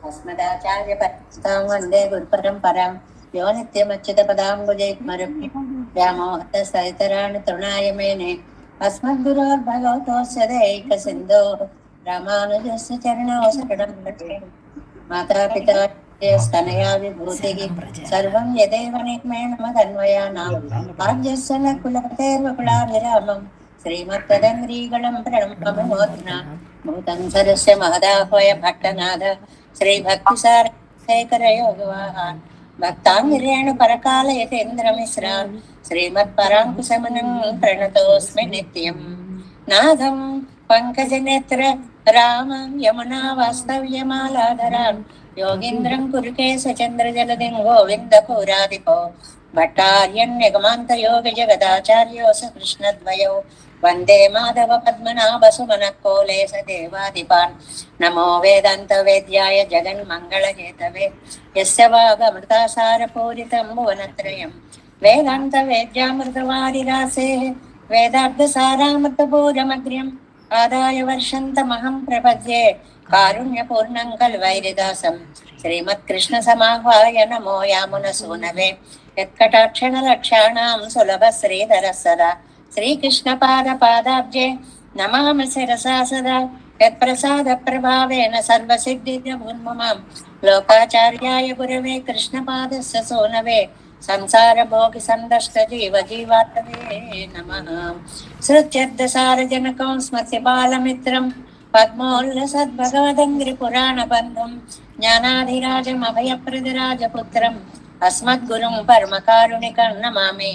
अस्मदाचार्यपर्यन्तां वन्दे गुरुपरम्परां यो नित्यमच्युतपदाम्बुजैर्मरुभ्यामोहतसरितराणि तृणाय मेने अस्मद्गुरोर्भगवतोऽस्य दैकसिन्धोः रामानुजस्य चरणौ शरणं प्रपद्ये। माता पिता स्तनया विभूतिः सर्वं यदेव निक्मेण मदन्वयानाम् आद्यस्य न कुलपतेर्वकुलाभिरामम् श्रीमत्तदङ्ग्रीगणं प्रणमामि मोदिना भूतं सरस्य महदाह्वय भट्टनाथ श्रीभक्तिसारशेखरयोगवाहान् भक्ताङ्गिरेण परकाल यतीन्द्रमिश्रान् श्रीमत्पराङ्कुशमुनिं प्रणतोऽस्मि नित्यम् नाथं पङ्कजनेत्र रामं यमुना वास्तव्यमालाधरान् योगीन्द्रं कुरुकेशचन्द्रजलदिं गोविन्दपुरादिपो भट्टार्यन्यगमान्तयोगजगदाचार्योऽस कृष्णद्वयो वन्दे माधव पद्मनाभ सुमनः कोलेश देवादिपान् नमो वेदान्तवेद्याय जगन्मङ्गलहेतवे यस्य वागमृतासारपूरितं भुवनत्रयं वेदान्तवेद्यामृतवारिरासेः वेदार्थसारामृतपूरमग्र्यम् आदाय वर्षन्तमहं प्रपद्ये कारुण्यपूर्णं कल्वैरिदासं श्रीमत्कृष्णसमाह्वाय नमो यामुनसूनवे यत्कटाक्षणलक्षाणां सुलभश्रीधरः सदा श्रीकृष्णपादपादाब्जे नमामि शिरसा सदा यत्प्रसादप्रभावेन सर्वसिद्धिर्भुन्ममां लोकाचार्याय गुरवे कृष्णपादस्य सूनवे संसारभोगिसन्दष्टजीवजीवातवे नमः। श्रुत्यर्थसारजनकं स्मृतिबालमित्रं पद्मोल्लसद्भगवदङ्घ्रिपुराणबन्धं ज्ञानाधिराजमभयप्रदराजपुत्रम् अस्मद्गुरुं परमकारुणिकं नमामि।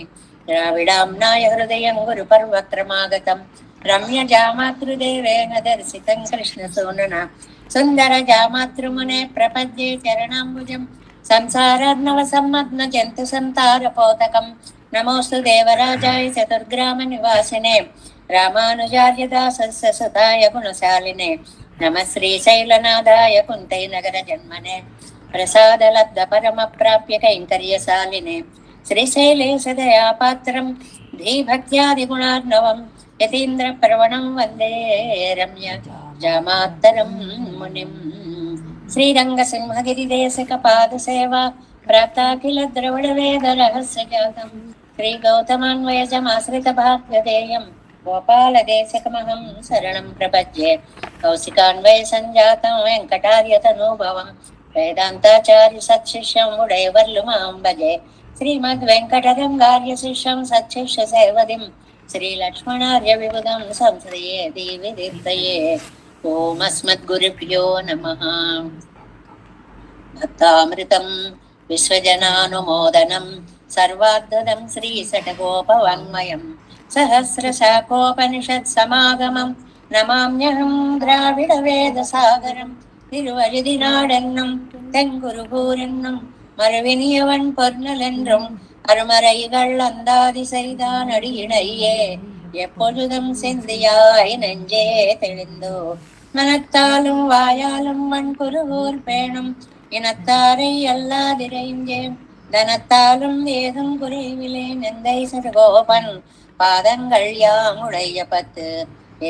द्राविडाम्नाय हृदयं गुरुपर्वक्रमागतं रम्यजामातृदेवेन दर्शितं कृष्णसूनुना सुन्दरजामातृमुने प्रपद्ये चरणाम्बुजं संसारार्णवसम्मग्नजन्तु सन्तारपोतकं नमोऽस्तु देवराजाय चतुर्ग्रामनिवासिने रामानुजार्यदासस्य सुताय गुणशालिने नमः श्रीशैलनाथाय कुन्तैनगरजन्मने प्रसादलब्धपरमप्राप्य कैङ्कर्यशालिने श्रीशैलेशदयापात्रं धीभक्त्यादिगुणार्णवं यतीन्द्रप्रवणं वन्दे रम्य जामातरं मुनिम्। श्रीरङ्गसिंहगिरिदेशिकपादसेवा प्राप्ताखिल द्रविडवेदरहस्यजातं श्रीगौतमान्वयजमाश्रितभाग्यदेयं गोपालदेशिकमहं शरणं प्रपद्ये कौशिकान्वयसञ्जातं वेङ्कटार्यतनूभवं वेदान्ताचार्य सत्शिष्यं उडयवर्लुमां भजे श्रीमद्वेङ्कटगङ्गार्यशिष्यं सत्शिष्य सेवदिं श्रीलक्ष्मणार्य विबुधं संश्रये देवि दीप्तये। ओम अस्मद्गुरुभ्यो नमः। भक्तामृतं विश्वजनानुमोदनं सर्वाद्भुतं श्रीषट्कोपवाङ्मयं सहस्रशाखोपनिषत्समागमं नमाम्यहं द्राविडवेदसागरं तिरुवഴുதிനാടെന്നും தென்குருகூரென்னும் மறுவினியவன் பொருளென்றும் அருமறைகள் அந்தாதி செய்தான் அடியினையே எப்பொழுதும் செந்தியாய் நெஞ்சே தெளிந்தோ மனத்தாலும் வாயாலும் மண்குருகூர் பேணும் இனத்தாரை அல்லாதிரைஞ்சேன் தனத்தாலும் ஏதும் குறைவிலே நெந்தை சடகோபன் பாதங்கள் யாமுடைய பத்து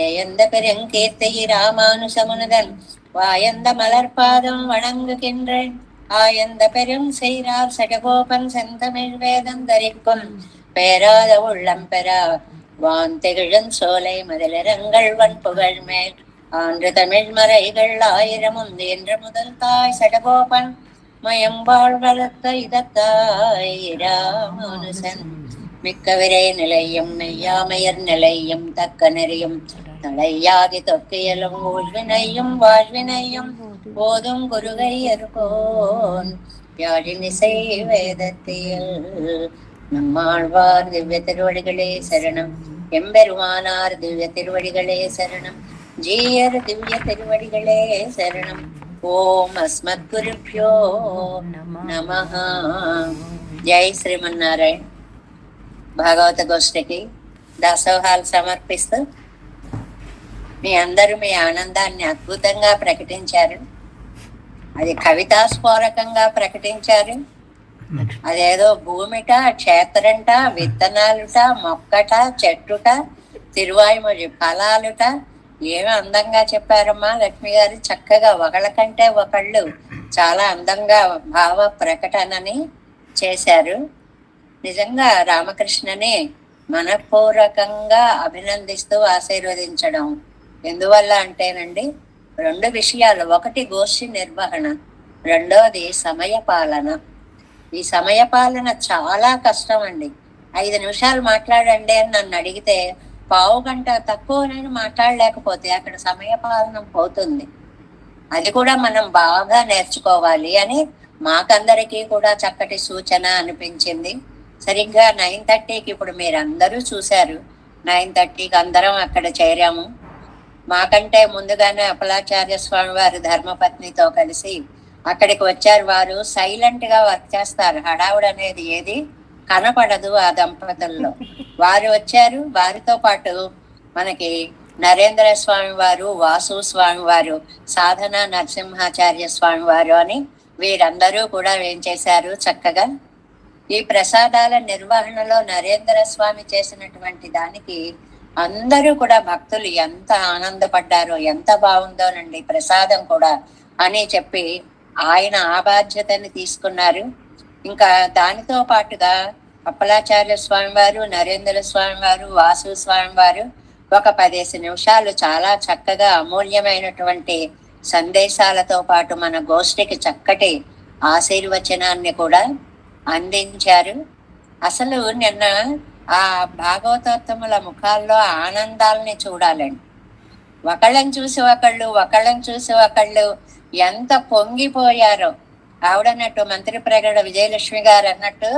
ஏயந்த பெருங்கீர்த்தி ராமானுசமுனுதன் வாயந்த மலர்பாதம் வணங்குகின்றேன் ஆயந்த பெரும் செய்றார் சடகோபன் செந்தமிழ் வேதம் தரிக்கும் பேராத உள்ளம் பெறா வான் திகழும் சோலை மதிலரங்கள் வன்புகழ் மேல் ஆன்று தமிழ் மறைகள் ஆயிரமும் என்று முதல் தாய் சடகோபன் மயம்பாள் வளர்த்த இதத்தாய் ராமானுசன் மிக்க விரை நிலையும் மெய்யாமையர் நிலையும் தக்க நெறியும் தலையாதி தொக்கியலும் ஊழ்வினையும் வாழ்வினையும் போதும் குருகை இருக்கோன் யாழினிசை வேதத்தில் நம்மாழ்வார் திவ்ய திருவடிகளே சரணம் எம்பெருமானார் திவ்ய திருவடிகளே சரணம் ஜீயர் திவ்ய திருவடிகளே சரணம் ఓం అస్మద్గురుభ్యో నమః. జై శ్రీమన్నారాయణ. భాగవత గోష్ఠికి దాసోహాలు సమర్పిస్తూ మీ అందరూ మీ ఆనందాన్ని అద్భుతంగా ప్రకటించారు. అది కవితాస్ఫోరకంగా ప్రకటించారు. అదేదో భూమిట, క్షేత్రంట, విత్తనాలుట, మొక్కట, చెట్టుట, తిరువాయుమొഴി ఫలాలుట, ఏమి అందంగా చెప్పారమ్మా లక్ష్మి గారు, చక్కగా ఒకళ్ళ కంటే ఒకళ్ళు చాలా అందంగా భావ ప్రకటనని చేశారు. నిజంగా రామకృష్ణని మనపూర్వకంగా అభినందిస్తూ ఆశీర్వదించడం. ఎందువల్ల అంటేనండి, 2 విషయాలు. ఒకటి గోష్ఠి నిర్వహణ, రెండోది సమయ పాలన. ఈ సమయ పాలన చాలా కష్టం అండి. 5 నిమిషాలు మాట్లాడండి అని నన్ను అడిగితే పావు గంట తక్కువ నేను మాట్లాడలేకపోతే అక్కడ సమయ పాలన పోతుంది. అది కూడా మనం బాగా నేర్చుకోవాలి అని మాకందరికీ కూడా చక్కటి సూచన అనిపించింది. సరిగ్గా 9:30కి ఇప్పుడు మీరందరూ చూశారు, 9:30కి అందరం అక్కడ చేరాము. మాకంటే ముందుగానే అప్పలాచార్య స్వామి వారి ధర్మపత్నితో కలిసి అక్కడికి వచ్చారు. వారు సైలెంట్ గా వర్క్ చేస్తారు, హడావుడు అనేది ఏది కనపడదు ఆ దంపతుల్లో. వారు వచ్చారు, వారితో పాటు మనకి నరేంద్ర స్వామి వారు, వాసు స్వామి వారు, సాధన నరసింహాచార్య స్వామి వారు అని వీరందరూ కూడా ఏం చేశారు, చక్కగా ఈ ప్రసాదాల నిర్వహణలో నరేంద్ర స్వామి చేసినటువంటి దానికి అందరూ కూడా భక్తులు ఎంత ఆనందపడ్డారో, ఎంత బాగుందోనండి ప్రసాదం కూడా అని చెప్పి ఆయన ఆ బాధ్యతని తీసుకున్నారు. ఇంకా దానితో పాటుగా అప్పలాచార్య స్వామి వారు, నరేంద్ర స్వామి వారు, వాసు స్వామి వారు ఒక 15 నిమిషాలు చాలా చక్కగా అమూల్యమైనటువంటి సందేశాలతో పాటు మన గోష్ఠికి చక్కటి ఆశీర్వచనాన్ని కూడా అందించారు. అసలు నిన్న ఆ భాగవతోత్తముల ముఖాల్లో ఆనందాలని చూడాలండి. ఒకళ్ళని చూసి ఒకళ్ళు, ఒకళ్ళని చూసి ఒకళ్ళు ఎంత పొంగిపోయారో. ఆవిడన్నట్టు మంత్రి ప్రగడ విజయలక్ష్మి గారు అన్నట్టు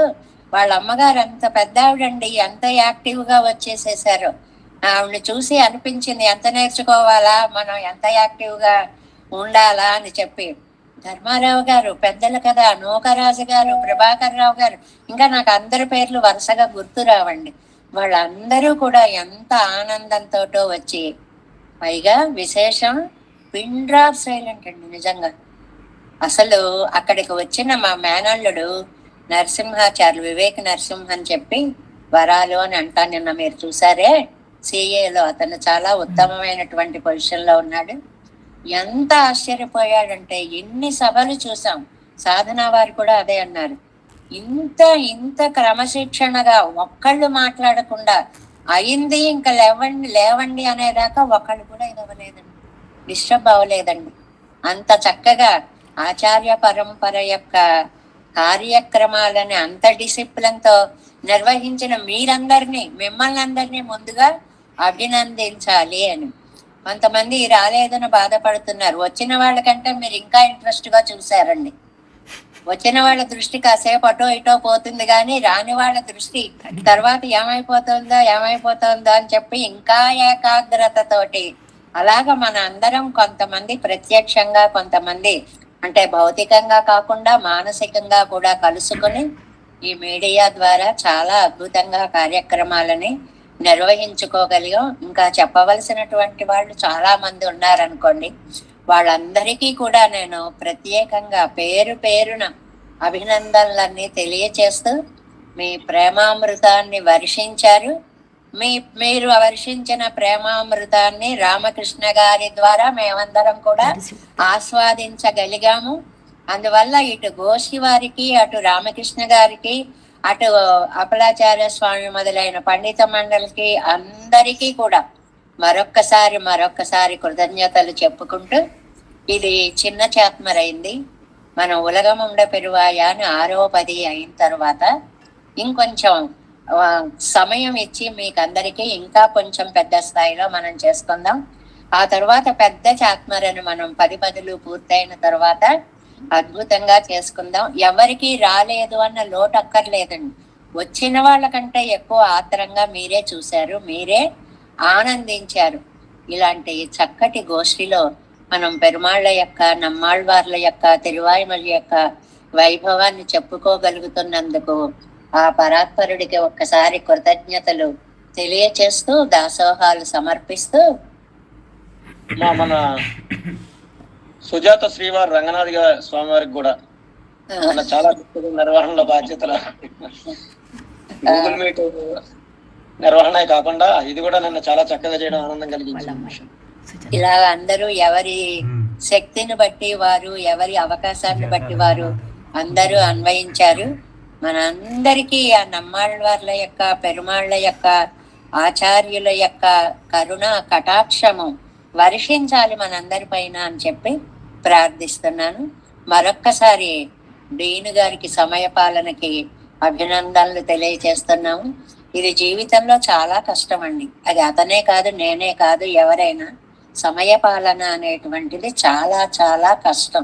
వాళ్ళ అమ్మగారు అంత పెద్ద ఆవిడండి, ఎంత యాక్టివ్ గా వచ్చేసేసారు. ఆవిడని చూసి అనిపించింది ఎంత నేర్చుకోవాలా మనం, ఎంత యాక్టివ్ గా ఉండాలా అని చెప్పి. ధర్మారావు గారు పెద్దలు కదా, నూకరాజు గారు, ప్రభాకర్ రావు గారు, ఇంకా నాకు అందరి పేర్లు వరుసగా గుర్తు రావండి. వాళ్ళందరూ కూడా ఎంత ఆనందంతో వచ్చి, పైగా విశేషం పిన్ డ్రాప్ సైలెంట్ అండి నిజంగా. అసలు అక్కడికి వచ్చిన మా మేనల్లుడు నరసింహాచార్యులు, వివేక్ నరసింహ అని చెప్పి వరాలు అని అంటా, నిన్న మీరు చూసారే సిఏలో, అతను చాలా ఉత్తమమైనటువంటి పొజిషన్ లో ఉన్నాడు. ఎంత ఆశ్చర్యపోయాడంటే, ఎన్ని సభలు చూసాం, సాధన వారు కూడా అదే అన్నారు, ఇంత క్రమశిక్షణగా ఒక్కళ్ళు మాట్లాడకుండా అయింది ఇంకా లేవండి లేవండి అనేదాకా ఒకళ్ళు కూడా ఇదవ్వలేదండి, డిస్టర్బ్ అవ్వలేదండి. అంత చక్కగా ఆచార్య పరంపర యొక్క కార్యక్రమాలని అంత డిసిప్లిన్ తో నిర్వహించిన మీరందరినీ, మిమ్మల్ని అందరినీ ముందుగా అభినందించాలి అని. కొంతమంది రాలేదని బాధపడుతున్నారు, వచ్చిన వాళ్ళకంటే మీరు ఇంకా ఇంట్రెస్ట్ గా చూసారండి. వచ్చిన వాళ్ళ దృష్టి కాసేపు అటో ఇటో పోతుంది, కానీ రాని వాళ్ళ దృష్టి తర్వాత ఏమైపోతుందో అని చెప్పి ఇంకా ఏకాగ్రతతోటి అలాగ మన అందరం, కొంతమంది ప్రత్యక్షంగా, కొంతమంది అంటే భౌతికంగా కాకుండా మానసికంగా కూడా కలుసుకుని ఈ మీడియా ద్వారా చాలా అద్భుతంగా కార్యక్రమాలని నిర్వహించుకోగలిగాం. ఇంకా చెప్పవలసినటువంటి వాళ్ళు చాలా మంది ఉన్నారనుకోండి. వాళ్ళందరికీ కూడా నేను ప్రత్యేకంగా పేరు పేరున అభినందనలన్నీ తెలియచేస్తూ, మీ ప్రేమామృతాన్ని వర్షించారు. మీరు వర్షించిన ప్రేమామృతాన్ని రామకృష్ణ గారి ద్వారా మేమందరం కూడా ఆస్వాదించగలిగాము. అందువల్ల ఇటు గోష్ఠి వారికి, అటు రామకృష్ణ గారికి, అటు అప్పలాచార్య స్వామి మొదలైన పండిత మండలికి అందరికీ కూడా మరొక్కసారి కృతజ్ఞతలు చెప్పుకుంటూ, ఇది చిన్న చాత్మరైంది. మనం ఉలగముండ పెరువాయ అని 6వ 10 అయిన తర్వాత ఇంకొంచెం సమయం ఇచ్చి మీకందరికీ ఇంకా కొంచెం పెద్ద స్థాయిలో మనం చేసుకుందాం. ఆ తర్వాత పెద్ద చాత్మరని మనం 10 పదులు పూర్తయిన తర్వాత అద్భుతంగా చేసుకుందాం. ఎవరికి రాలేదు అన్న లోటు అక్కర్లేదండి. వచ్చిన వాళ్ళకంటే ఎక్కువ ఆత్రంగా మీరే చూశారు, మీరే ఆనందించారు. ఇలాంటి చక్కటి గోష్ఠిలో మనం పెరుమాళ్ళ యొక్క, నమ్మాళ్వార్ల యొక్క, తిరువాయిమల యొక్క వైభవాన్ని చెప్పుకోగలుగుతున్నందుకు ఆ పరాత్పరుడికి ఒక్కసారి కృతజ్ఞతలు తెలియచేస్తూ, దాసోహాలు సమర్పిస్తూ, మన సుజాత శ్రీవారి రంగనాథ్ స్వామి వారికి కూడా చాలా నిర్వహణలో బాధ్యతలు, గూగుల్ మీట్ నిర్వహణ కాకుండా ఇది కూడా నన్ను చాలా చక్కగా చేయడం ఆనందం కలిగించింది. ఇలా అందరూ ఎవరి శక్తిని బట్టి వారు, ఎవరి అవకాశాన్ని బట్టి వారు అందరూ అన్వయించారు. మనందరికీ ఆ నమ్మాళ్ళవార్ల యొక్క, పెరుమాళ్ళ యొక్క, ఆచార్యుల యొక్క కరుణ కటాక్షము వర్షించాలి మనందరి పైన అని చెప్పి ప్రార్థిస్తున్నాను. మరొక్కసారి డీను గారికి సమయ పాలనకి అభినందనలు తెలియజేస్తున్నాము. ఇది జీవితంలో చాలా కష్టం అండి. అది అతనే కాదు, నేనే కాదు, ఎవరైనా సమయ పాలన అనేటువంటిది చాలా చాలా కష్టం.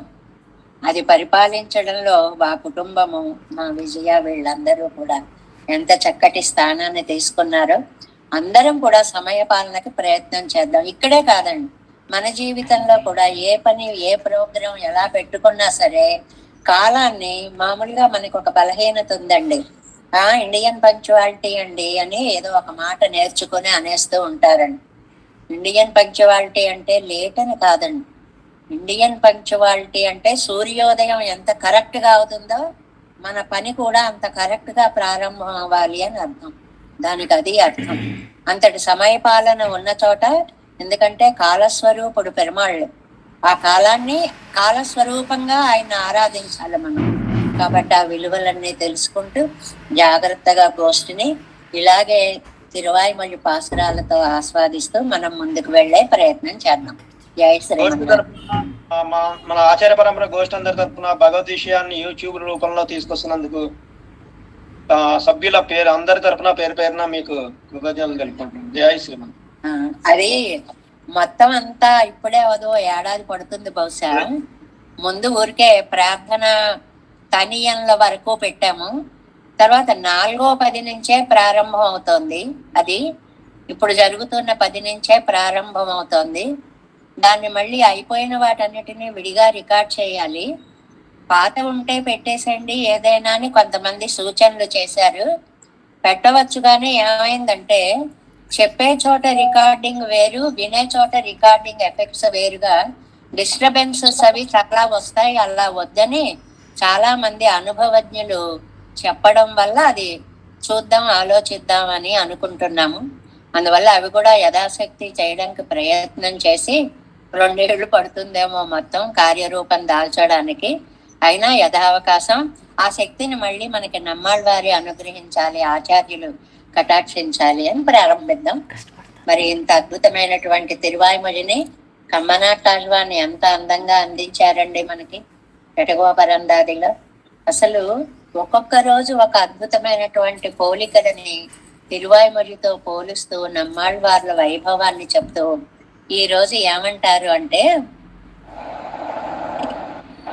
అది పరిపాలించడంలో మా కుటుంబము, మా విజయ వీళ్ళందరూ కూడా ఎంత చక్కటి స్థానాన్ని తీసుకున్నారో. అందరం కూడా సమయ పాలనకి ప్రయత్నం చేద్దాం. ఇక్కడే కాదండి, మన జీవితంలో కూడా ఏ పని, ఏ ప్రోగ్రాం ఎలా పెట్టుకున్నా సరే కాలాన్ని, మామూలుగా మనకి ఒక బలహీనత ఉందండి, ఇండియన్ పంక్చువాలిటీ అండి అని ఏదో ఒక మాట నేర్చుకుని అనేస్తూ ఉంటారండి. ఇండియన్ పంక్చువాలిటీ అంటే లేట్ అని కాదండి. ఇండియన్ పంక్చువాలిటీ అంటే సూర్యోదయం ఎంత కరెక్ట్ గా అవుతుందో మన పని కూడా అంత కరెక్ట్ గా ప్రారంభం అవ్వాలి అని అర్థం. దానికి అది అర్థం. అంతటి సమయ పాలన ఉన్న చోట, ఎందుకంటే కాలస్వరూపుడు పెరుమాళ్ళు, ఆ కాలాన్ని కాలస్వరూపంగా ఆయన ఆరాధించాలి మనం. కాబట్టి ఆ విలువలన్నీ తెలుసుకుంటూ జాగ్రత్తగా గోష్ఠిని ఇలాగే తిరువాయిమొഴി పాసురాలతో ఆస్వాదిస్తూ మనం ముందుకు వెళ్లే ప్రయత్నం చేద్దాం. జై శ్రీమన్నారాయణ. మన ఆచార్య పరంపర గోష్ఠి అందరి తరఫున భగవద్ విషయాన్ని యూట్యూబ్ రూపంలో తీసుకొస్తున్నందుకు సభ్యుల పేరు అందరి తరఫున పేరు పేరున మీకు కృతజ్ఞతలు తెలుపుకుంటున్నాం. జై శ్రీమన్. అది మొత్తం అంతా ఇప్పుడే అదో ఏడాది పడుతుంది బహుశా. ముందు ఊరికే ప్రార్థన తనియంల వరకు పెట్టాము. తర్వాత 4వ 10 నుంచే ప్రారంభం అవుతోంది. అది ఇప్పుడు జరుగుతున్న 10 నుంచే ప్రారంభం అవుతోంది. దాన్ని మళ్ళీ అయిపోయిన వాటన్నిటినీ విడిగా రికార్డ్ చేయాలి. పాత ఉంటే పెట్టేసండి ఏదైనా అని కొంతమంది సూచనలు చేశారు. పెట్టవచ్చు, కానీ ఏమైందంటే చెప్పే చోట రికార్డింగ్ వేరు, వినే చోట రికార్డింగ్ ఎఫెక్ట్స్ వేరుగా డిస్టర్బెన్సెస్ అవి చాలా వస్తాయి. అలా వద్దని చాలా మంది అనుభవజ్ఞులు చెప్పడం వల్ల అది చూద్దాం, ఆలోచిద్దాం అని అనుకుంటున్నాము. అందువల్ల అవి కూడా యథాశక్తి చేయడానికి ప్రయత్నం చేసి 2 ఏళ్ళు పడుతుందేమో మొత్తం కార్యరూపం దాల్చడానికి. అయినా యథావకాశం ఆ శక్తిని మళ్ళీ మనకి నమ్మాళ్ళవారి అనుగ్రహించాలి, ఆచార్యులు కటాక్షించాలి అని ప్రారంభిద్దాం. మరి ఇంత అద్భుతమైనటువంటి తిరువాయిమొழிని కమ్మనాటాళ్వాన్ని ఎంత అందంగా అందించారండి మనకి ఎటగోపరందాదిలో. అసలు ఒక్కొక్క రోజు ఒక అద్భుతమైనటువంటి పోలికలని తిరువాయిమొழிతో పోలుస్తూ నమ్మాళ్ళవార్ల వైభవాన్ని చెప్తూ ఈ రోజు ఏమంటారు అంటే,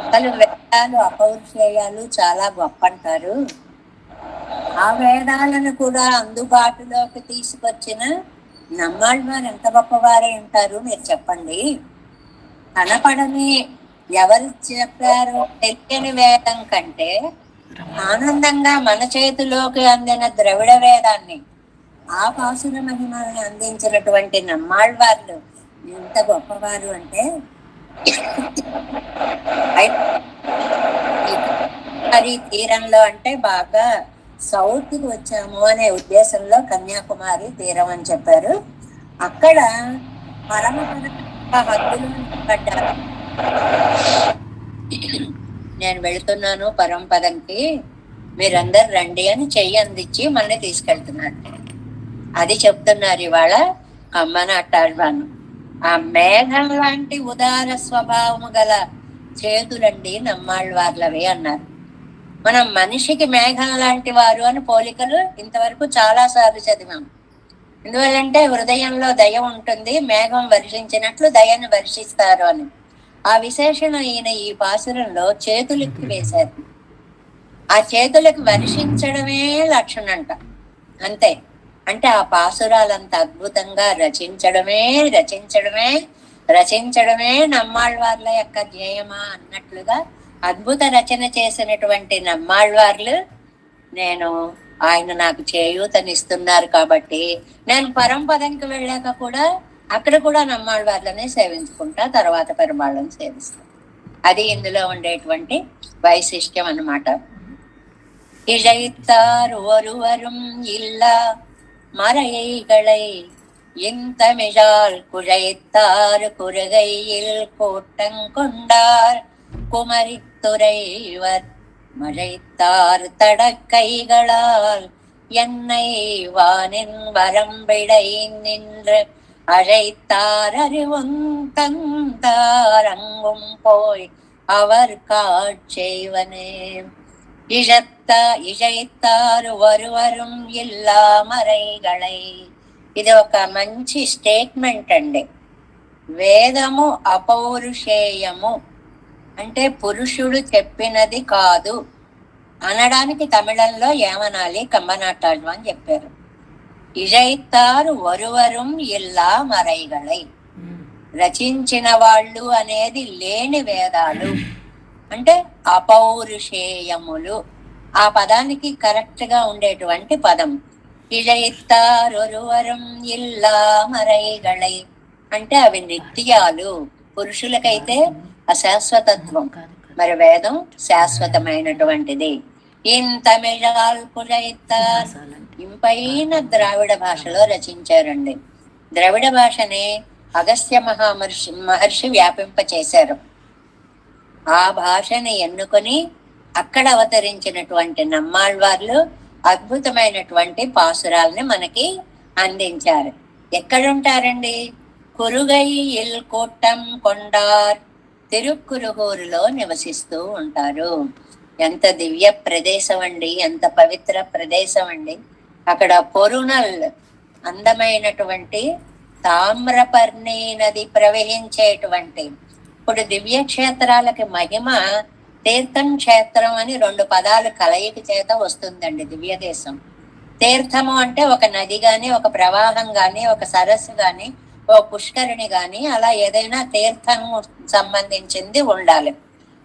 అసలు వేదాలు అపౌరుషేయాలు చాలా గొప్ప అంటారు. ఆ వేదాలను కూడా అందుబాటులోకి తీసుకొచ్చిన నమ్మాళ్ళవారు ఎంత గొప్పవారే ఉంటారు మీరు చెప్పండి. కనపడని, ఎవరు చెప్పారు తెలియని వేదం కంటే ఆనందంగా మన చేతిలోకి అందిన ద్రవిడ వేదాన్ని, ఆ పాసుర మహిమల్ని అందించినటువంటి నమ్మాళ్ళవార్లు ఎంత గొప్పవారు అంటే, తీరంలో అంటే బాగా సౌత్ కి వచ్చాము అనే ఉద్దేశంలో కన్యాకుమారి తీరం అని చెప్పారు. అక్కడ పరమ హద్దులు పడ్డారు. నేను వెళుతున్నాను పరంపదంకి, మీరందరు రండి అని చెయ్యి అందించి మనని తీసుకెళ్తున్నాడు. అది చెప్తున్నారు ఇవాళ కమ్మనాటాళ్వాను. ఆ మేఘం లాంటి ఉదార స్వభావము గల చేతులండి నమ్మాళ్ళవార్లవి అన్నారు. మనం మనిషికి మేఘం లాంటి వారు అని పోలికలు ఇంతవరకు చాలా సార్లు చదివాం. ఎందువల్లంటే హృదయంలో దయ ఉంటుంది, మేఘం వర్షించినట్లు దయను వర్షిస్తారు అని. ఆ విశేషణ ఈయన ఈ పాసురంలో చేతులకి వేశారు. ఆ చేతులకు వర్షించడమే లక్షణంట, అంతే. అంటే ఆ పాసురాలంత అద్భుతంగా రచించడమే నమ్మాళ్ళవార్ల యొక్క ధ్యేయమా అన్నట్లుగా అద్భుత రచన చేసినటువంటి నమ్మాళ్ళవార్లు, నేను ఆయన నాకు చేయూతనిస్తున్నారు కాబట్టి నేను పరంపదంకి వెళ్ళాక కూడా అక్కడ కూడా నమ్మాళ్ళవార్లనే సేవించుకుంటా, తర్వాత పెరుమాళ్ళని సేవిస్తా. అది ఇందులో ఉండేటువంటి వైశిష్ట్యం అన్నమాట. இழைத்தார் ஒருவரும் இல்லா மறைகளை இந்தமிழால் குழைத்தார் குறுகையில் கூட்டங்கொண்டார் குமரித்துறைவர் மழைத்தார் தடக்கைகளால் என்னை வானின் வரம்பிடை நின்று அழைத்தார் அறிவும் தந்தார் அங்கும் போய் அவர் காட்செய்வனே. இழைத்தார் ஒருவரும் இல்லா మరైగళై. ఇది ఒక మంచి స్టేట్మెంట్ అండి. వేదము అపౌరుషేయము అంటే పురుషుడు చెప్పినది కాదు అనడానికి తమిళంలో ఏమనాలి కంబనాటాళ్వ అని చెప్పారు. ఇజైతారు ఒరువరం ఇల్లా మరైగళై. రచించిన వాళ్ళు అనేది లేని వేదాలు అంటే అపౌరుషేయములు. ఆ పదానికి కరెక్ట్ గా ఉండేటువంటి పదం ఇజైతారొరువరం ఇల్లా మరైగళై అంటే అవి నిత్యాలు. పురుషులకైతే అశాశ్వతత్వం, మరి వేదం శాశ్వతమైనటువంటిది. ఇంతమిళాల్ కులైతార్ ఇంపైన ద్రావిడ భాషలో రచించారండి. ద్రవిడ భాషని అగస్త్య మహర్షి వ్యాపింప చేశారు. ఆ భాషని ఎన్నుకొని అక్కడ అవతరించినటువంటి నమ్మాళ్వార్లు అద్భుతమైనటువంటి పాసురాల్ని మనకి అందించారు. ఎక్కడుంటారండి? కురుగైయిల్ కూట్టం కొండార్, తిరుక్కురుగూరులో నివసిస్తూ ఉంటారు. ఎంత దివ్య ప్రదేశం అండి, ఎంత పవిత్ర ప్రదేశం అండి. అక్కడ పొరునల్ అందమైనటువంటి తామ్రపర్ణి నది ప్రవహించేటువంటి, ఇప్పుడు దివ్య క్షేత్రాలకి మహిమ తీర్థం క్షేత్రం అని 2 పదాలు కలయిక చేత వస్తుందండి దివ్య దేశం. తీర్థము అంటే ఒక నది గాని, ఒక ప్రవాహం గాని, ఒక సరస్సు గాని, ఓ పుష్కరిణి గాని, అలా ఏదైనా తీర్థం సంబంధించింది ఉండాలి.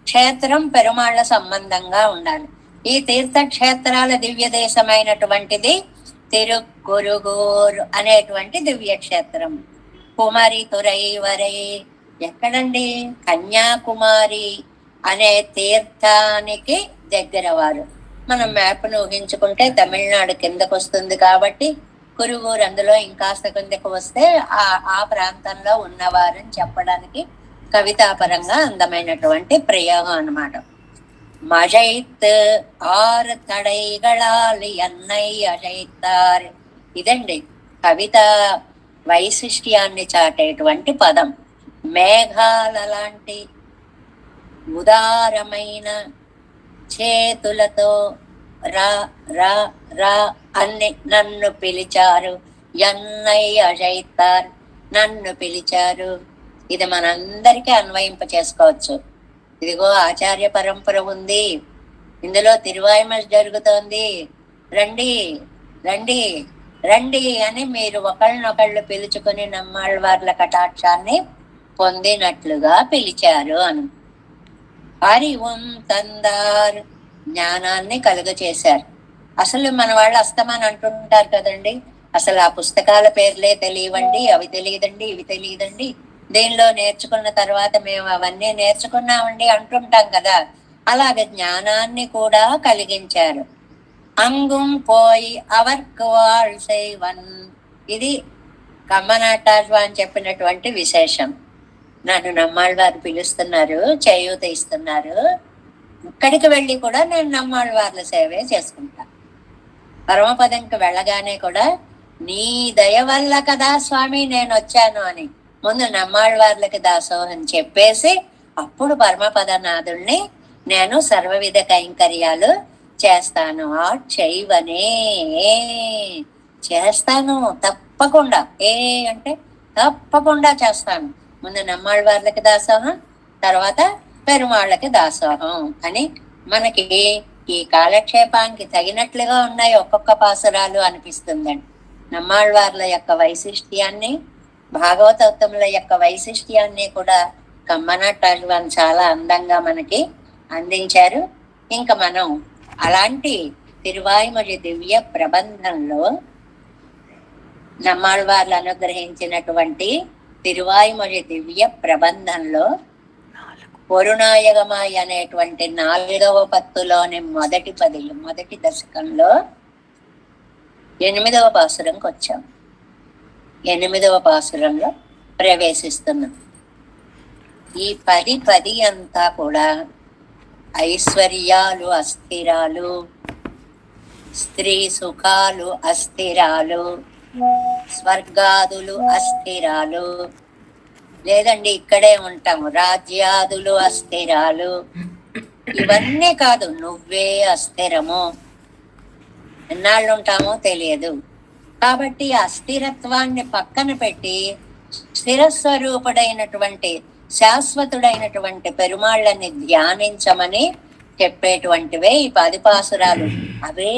క్షేత్రం పెరుమాళ్ల సంబంధంగా ఉండాలి. ఈ తీర్థక్షేత్రాల దివ్య దేశమైనటువంటిది తిరుక్కురుగూరు అనేటువంటి దివ్య క్షేత్రం. కుమారి తురై వరై ఎక్కడండి? కన్యాకుమారి అనే తీర్థానికి దగ్గర వారు. మనం మ్యాప్ను ఊహించుకుంటే తమిళనాడు కిందకు వస్తుంది కాబట్టి కురుగూరు అందులో ఇంకాస్త కిందకు వస్తే ఆ ప్రాంతంలో ఉన్నవారని చెప్పడానికి కవితాపరంగా అందమైనటువంటి ప్రయోగం అన్నమాట. మజైత్ ఆర్ తడైగళాలి అన్నై అజైతార్. ఇదండి కవిత వైశిష్ట్యాన్ని చాటేటువంటి పదం. మేఘాల లాంటి ఉదారమైన చేతులతో రా రా రా అన్ని నన్ను పిలిచారు. ఎన్నై అజైతార్ నన్ను పిలిచారు. ఇది మనందరికీ అన్వయింప చేసుకోవచ్చు. ఇదిగో ఆచార్య పరంపర ఉంది, ఇందులో తిరువాయిమల్ జరుగుతోంది, రండి రండి రండి అని మీరు ఒకళ్ళనొకళ్ళు పిలుచుకుని నమ్మాళ్వార్ల కటాక్షాన్ని పొందినట్లుగా పిలిచారు అని. హరివం తందార్ జ్ఞానాన్ని కలుగచేశారు. అసలు మన వాళ్ళు అస్తమాన్ అంటుంటారు కదండి, అసలు ఆ పుస్తకాల పేర్లే తెలియవండి, అవి తెలియదండి, ఇవి తెలియదండి, దీనిలో నేర్చుకున్న తర్వాత మేము అవన్నీ నేర్చుకున్నామండి అంటుంటాం కదా. అలాగే జ్ఞానాన్ని కూడా కలిగించారు. అంగుం పోయి అవర్క్ వాళ్ సేవన్. ఇది కమ్మనాటాళ్వ అని చెప్పినటువంటి విశేషం. నన్ను నమ్మాళ్వారు పిలుస్తున్నారు, చేయూత ఇస్తున్నారు, ఇక్కడికి వెళ్ళి కూడా నేను నమ్మాళ్వార్ల సేవే చేసుకుంటా. పరమపదంకి వెళ్ళగానే కూడా నీ దయ వల్ల కదా స్వామి నేను వచ్చాను అని ముందు నమ్మాళ్వార్లకి దాసోహం చెప్పేసి అప్పుడు పరమపదనాథుల్ని నేను సర్వవిధ కైంకర్యాలు చేస్తాను. ఆ చేయవనే చేస్తాను తప్పకుండా. అంటే తప్పకుండా చేస్తాను. ముందు నమ్మాళ్వార్లకి దాసోహం, తర్వాత పెరుమాళ్ళకి దాసోహం అని మనకి ఈ కాలక్షేపానికి తగినట్లుగా ఉన్నాయి ఒక్కొక్క పాసురాలు అనిపిస్తుందండి. నమ్మాళ్వార్ల యొక్క వైశిష్ట్యాన్ని, భాగవతోత్తముల యొక్క వైశిష్ట్యాన్ని కూడా కమ్మనాటాళ్వ చాలా అందంగా మనకి అందించారు. ఇంకా మనం అలాంటి తిరువాయిమొഴി దివ్య ప్రబంధంలో నమ్మాళ్వార్లు అనుగ్రహించినటువంటి తిరువాయిమొഴി దివ్య ప్రబంధంలో పొరునాయగమాయి అనేటువంటి 4వ పత్తులోని మొదటి దశకంలో 8వ పాసురంకి వచ్చాం. 8వ పాసురంలో ప్రవేశిస్తున్నాం. ఈ 10 అంతా కూడా ఐశ్వర్యాలు అస్థిరాలు, స్త్రీ సుఖాలు అస్థిరాలు, స్వర్గాదులు అస్థిరాలు, లేదండి ఇక్కడే ఉంటాము, రాజ్యాదులు అస్థిరాలు, ఇవన్నీ కాదు, నువ్వే అస్థిరము, ఎన్నాళ్ళు ఉంటామో తెలియదు. కాబట్టి అస్థిరత్వాన్ని పక్కన పెట్టి స్థిరస్వరూపుడైనటువంటి శాశ్వతుడైనటువంటి పెరుమాళ్ళని ధ్యానించమని చెప్పేటువంటివే ఈ 10 పాసురాలు. అవే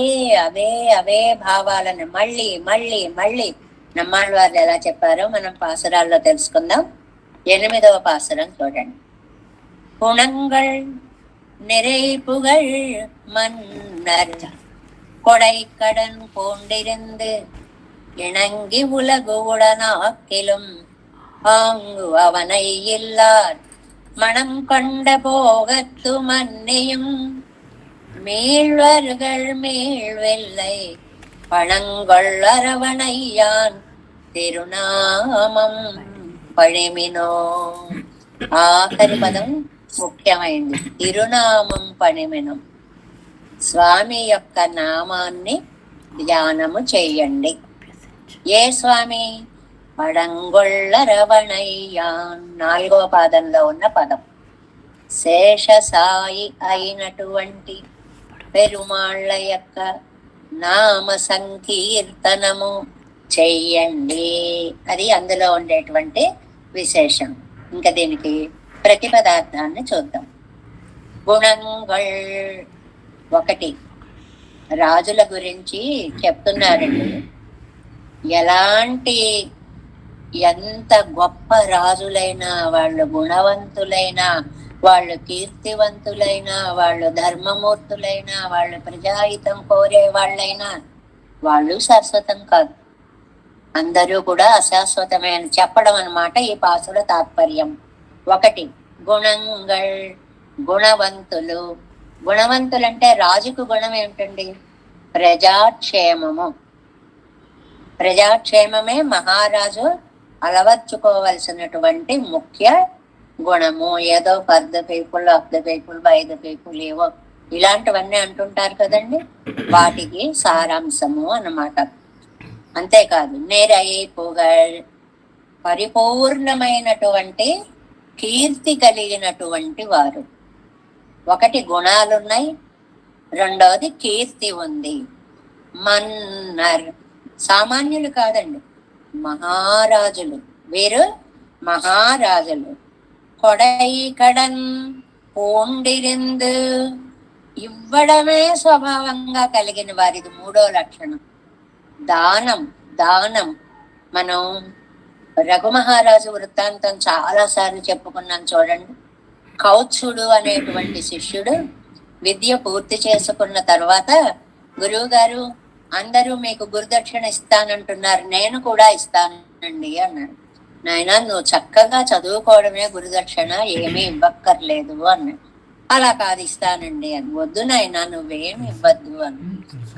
అవే అవే భావాలను మళ్ళీ మళ్ళీ మళ్ళీ నమ్మాళ్ళ వారు ఎలా చెప్పారో మనం పాసురాల్లో తెలుసుకుందాం. 8వ పాసురం చూడండి. குணங்கள் நிறைப்புகள் மன்னர் கொடைக்கடன் பூண்டிருந்து இணங்கி உலகு உடனாக்கிலும் ஆங்கு அவனை இல்லார் மனம் கொண்ட போகத்து மன்னியும் மீழ்வர்கள் மீழ்வெல்லை பணங்கொள் அரவணையான் తిరునామం పణిమినో. ఆఖరి పదం ముఖ్యమైంది, తిరునామం పణిమినం. స్వామి యొక్క నామాన్ని ధ్యానము చేయండి. ఏ స్వామి? పడంగొళ్ళరవణయ్యాన్, 4వ పాదంలో ఉన్న పదం. శేషసాయి అయినటువంటి పెరుమాళ్ళ యొక్క నామ సంకీర్తనము చెయ్యండి. అది అందులో ఉండేటువంటి విశేషం. ఇంకా దీనికి ప్రతిపదార్థాన్ని చూద్దాం. గుణంగళ్ 1 రాజుల గురించి చెప్తున్నారండి. ఎలాంటి ఎంత గొప్ప రాజులైనా, వాళ్ళు గుణవంతులైనా, వాళ్ళు కీర్తివంతులైనా, వాళ్ళు ధర్మమూర్తులైనా, వాళ్ళు ప్రజాహితం కోరే వాళ్ళైనా వాళ్ళు శాశ్వతం కాదు. అందరూ కూడా అశాశ్వతమే అని చెప్పడం అన్నమాట ఈ పాసుల తాత్పర్యం. 1 గుణంగళ్, గుణవంతులు. గుణవంతులంటే రాజుకు గుణం ఏమిటండి? ప్రజాక్షేమము. ప్రజాక్షేమమే మహారాజు అలవర్చుకోవలసినటువంటి ముఖ్య గుణము. ఏదో for the people, of the people, by the people, ఏవో ఇలాంటివన్నీ అంటుంటారు కదండి, వాటికి సారాంశము అన్నమాట. అంతేకాదు నిరైపుగళ్, పరిపూర్ణమైనటువంటి కీర్తి కలిగినటువంటి వారు. 1 గుణాలున్నాయి, 2వది కీర్తి ఉంది. మన్నర్, సామాన్యులు కాదండి, మహారాజులు. వీరు మహారాజులు. కొడైకడన్ పూండిరిందు, ఇవ్వడమే స్వభావంగా కలిగిన వారిది 3వ లక్షణం. దానం. దానం మనం రఘుమహారాజు వృత్తాంతం చాలా సార్లు చెప్పుకున్నాం చూడండి. కౌత్సుడు అనేటువంటి శిష్యుడు విద్య పూర్తి చేసుకున్న తర్వాత, గురువు గారు అందరూ మీకు గురుదక్షిణ ఇస్తానంటున్నారు, నేను కూడా ఇస్తానండి అన్నాడు. నాయనా, నువ్వు చక్కగా చదువుకోవడమే గురుదక్షిణ, ఏమీ ఇవ్వక్కర్లేదు అన్నాడు. అలా కాదు, ఇస్తానండి అని. వద్దు నాయనా, నువ్వేమి ఇవ్వద్దు అని.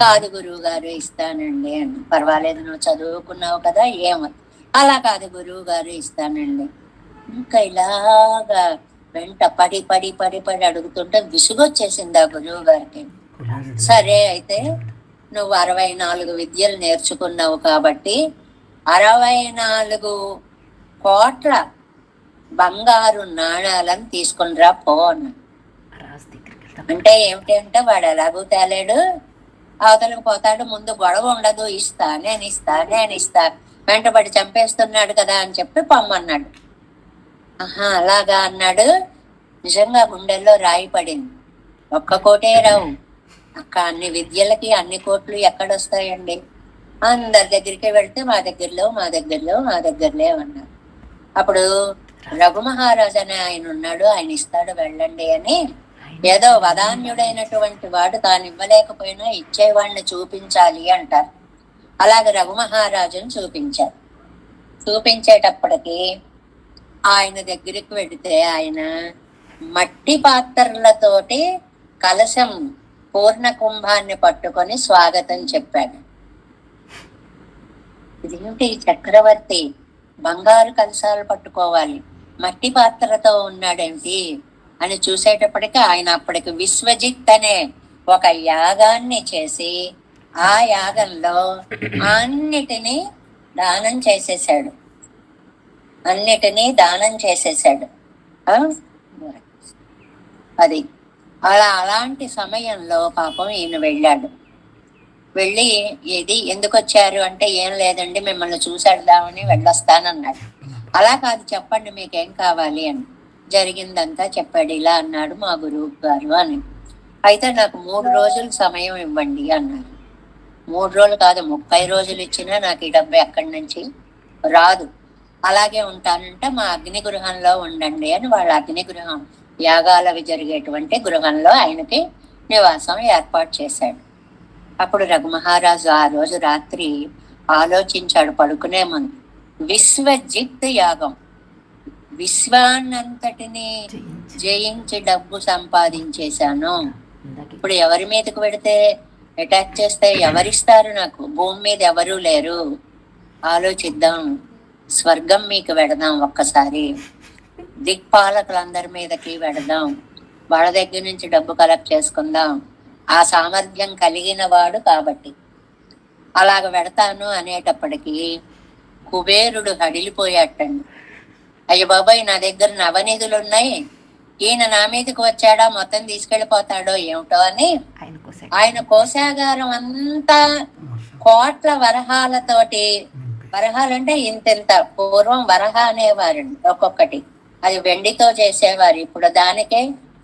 కాదు గురువు గారు, ఇస్తానండి అని. పర్వాలేదు, నువ్వు చదువుకున్నావు కదా, ఏమద్దు. అలా కాదు గురువు గారు, ఇస్తానండి. ఇంకా ఇలాగా వెంట పడి పడి పడి పడి అడుగుతుంటే విసుగొచ్చేసింది ఆ గురువు గారికి. సరే అయితే నువ్వు 64 విద్యలు నేర్చుకున్నావు కాబట్టి 64 కోట్ల బంగారు నాణాలను తీసుకుని రా పో అన్న. అంటే ఏమిటంటే వాడు ఎలాగూ తేలేడు, అవతలకు పోతాడు, ముందు గొడవ ఉండదు, ఇస్తా నేను ఇస్తా నేను ఇస్తా, వెంటబడి చంపేస్తున్నాడు కదా అని చెప్పి పొమ్మన్నాడు. ఆహా అలాగా అన్నాడు. నిజంగా గుండెల్లో రాయి పడింది. 1 కోటే రావు, అన్ని విద్యలకి అన్ని కోట్లు ఎక్కడొస్తాయండి? అందరి దగ్గరికి వెళ్తే మా దగ్గరలో మా దగ్గరలో మా దగ్గరలే అన్నారు. అప్పుడు రఘుమహారాజు అనే ఆయన ఉన్నాడు, ఆయన ఇస్తాడు వెళ్ళండి అని. ఏదో వదాన్యుడైనటువంటి వాడు తాను ఇవ్వలేకపోయినా ఇచ్చేవాడిని చూపించాలి అంటారు. అలాగే రఘుమహారాజును చూపించారు. చూపించేటప్పటికి ఆయన దగ్గరికి వెడితే ఆయన మట్టి పాత్రలతోటి కలశం పూర్ణ కుంభాన్ని పట్టుకొని స్వాగతం చెప్పాడు. ఇదేంటి చక్రవర్తి బంగారు కలశాలు పట్టుకోవాలి, మట్టి పాత్రతో ఉన్నాడేంటి అని చూసేటప్పటికి ఆయన అప్పటికి విశ్వజిత్ అనే ఒక యాగాన్ని చేసి ఆ యాగంలో అన్నిటినీ దానం చేసేసాడు. అది అలాంటి సమయంలో పాపం ఈయన వెళ్ళాడు. వెళ్ళి ఎందుకు వచ్చారు అంటే, ఏం లేదండి మిమ్మల్ని చూసి వెళ్దామని వెళ్ళొస్తానన్నాడు. అలా కాదు, చెప్పండి మీకేం కావాలి అని. జరిగిందంతా చెప్పాడు. ఇలా అన్నాడు మా గురువు గారు అని. అయితే నాకు 3 రోజులు సమయం ఇవ్వండి అన్నారు. 3 రోజులు కాదు, 30 రోజులు ఇచ్చినా నాకు ఈ డబ్బు ఎక్కడి నుంచి రాదు. అలాగే ఉంటానంటే మా అగ్ని గృహంలో ఉండండి అని వాళ్ళ అగ్ని గృహం, యాగాలవి జరిగేటువంటి గృహంలో ఆయనకి నివాసం ఏర్పాటు చేశాడు. అప్పుడు రఘుమహారాజు ఆ రోజు రాత్రి ఆలోచించాడు పడుకునే ముందు, విశ్వజిత్ యాగం, విశ్వాన్నంతటిని జయించి డబ్బు సంపాదించేశాను. ఇప్పుడు ఎవరి మీదకు పెడితే, అటాక్ చేస్తే ఎవరిస్తారు నాకు? భూమి మీద ఎవరూ లేరు. ఆలోచిద్దాం, స్వర్గం మీకు వెడదాం, ఒక్కసారి దిక్పాలకులందరి మీదకి వెడదాం, వాళ్ళ దగ్గర నుంచి డబ్బు కలెక్ట్ చేసుకుందాం. ఆ సామర్థ్యం కలిగిన వాడు కాబట్టి అలాగ వెడతాను అనేటప్పటికీ కుబేరుడు హడిలిపోయాటండి. అయ్య బాబాయ్, నా దగ్గర నవనిధులు ఉన్నాయి, ఈయన నా మీదకి వచ్చాడా మొత్తం తీసుకెళ్లిపోతాడో ఏమిటో అని ఆయన కోశాగారం అంతా కోట్ల వరహాలతోటి, వరహాలంటే ఇంత పూర్వం వరహ అనేవారండి ఒక్కొక్కటి, అది వెండితో చేసేవారు. ఇప్పుడు దానికే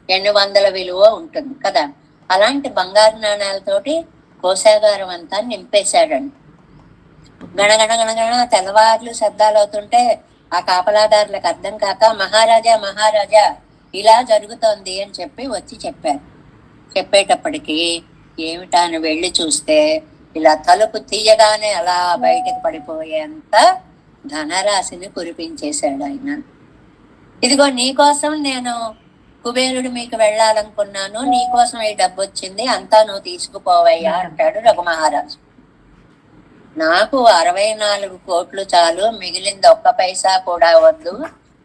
800 విలువ ఉంటుంది కదా. అలాంటి బంగారు నాణాలతోటి కోశాగారం అంతా నింపేశాడండి. గణగణ గణగణ తెల్లవార్లు శబ్దాలు అవుతుంటే ఆ కాపలాదారులకు అర్థం కాక, మహారాజా మహారాజా ఇలా జరుగుతోంది అని చెప్పి వచ్చి చెప్పారు. చెప్పేటప్పటికి ఏమిటా అని వెళ్ళి చూస్తే, ఇలా తలుపు తీయగానే అలా బయటకు పడిపోయేంత ధనరాశిని కురిపించేశాడు ఆయన. ఇదిగో నీకోసం నేను కుబేరుడు మీకు వెళ్ళాలనుకున్నాను, నీకోసం ఈ డబ్బు వచ్చింది, అంతా నువ్వు తీసుకుపోవయ్యా అంటాడు రఘుమహారాజు. నాకు 64 కోట్లు చాలు, మిగిలింది 1 పైసా కూడా వద్దు,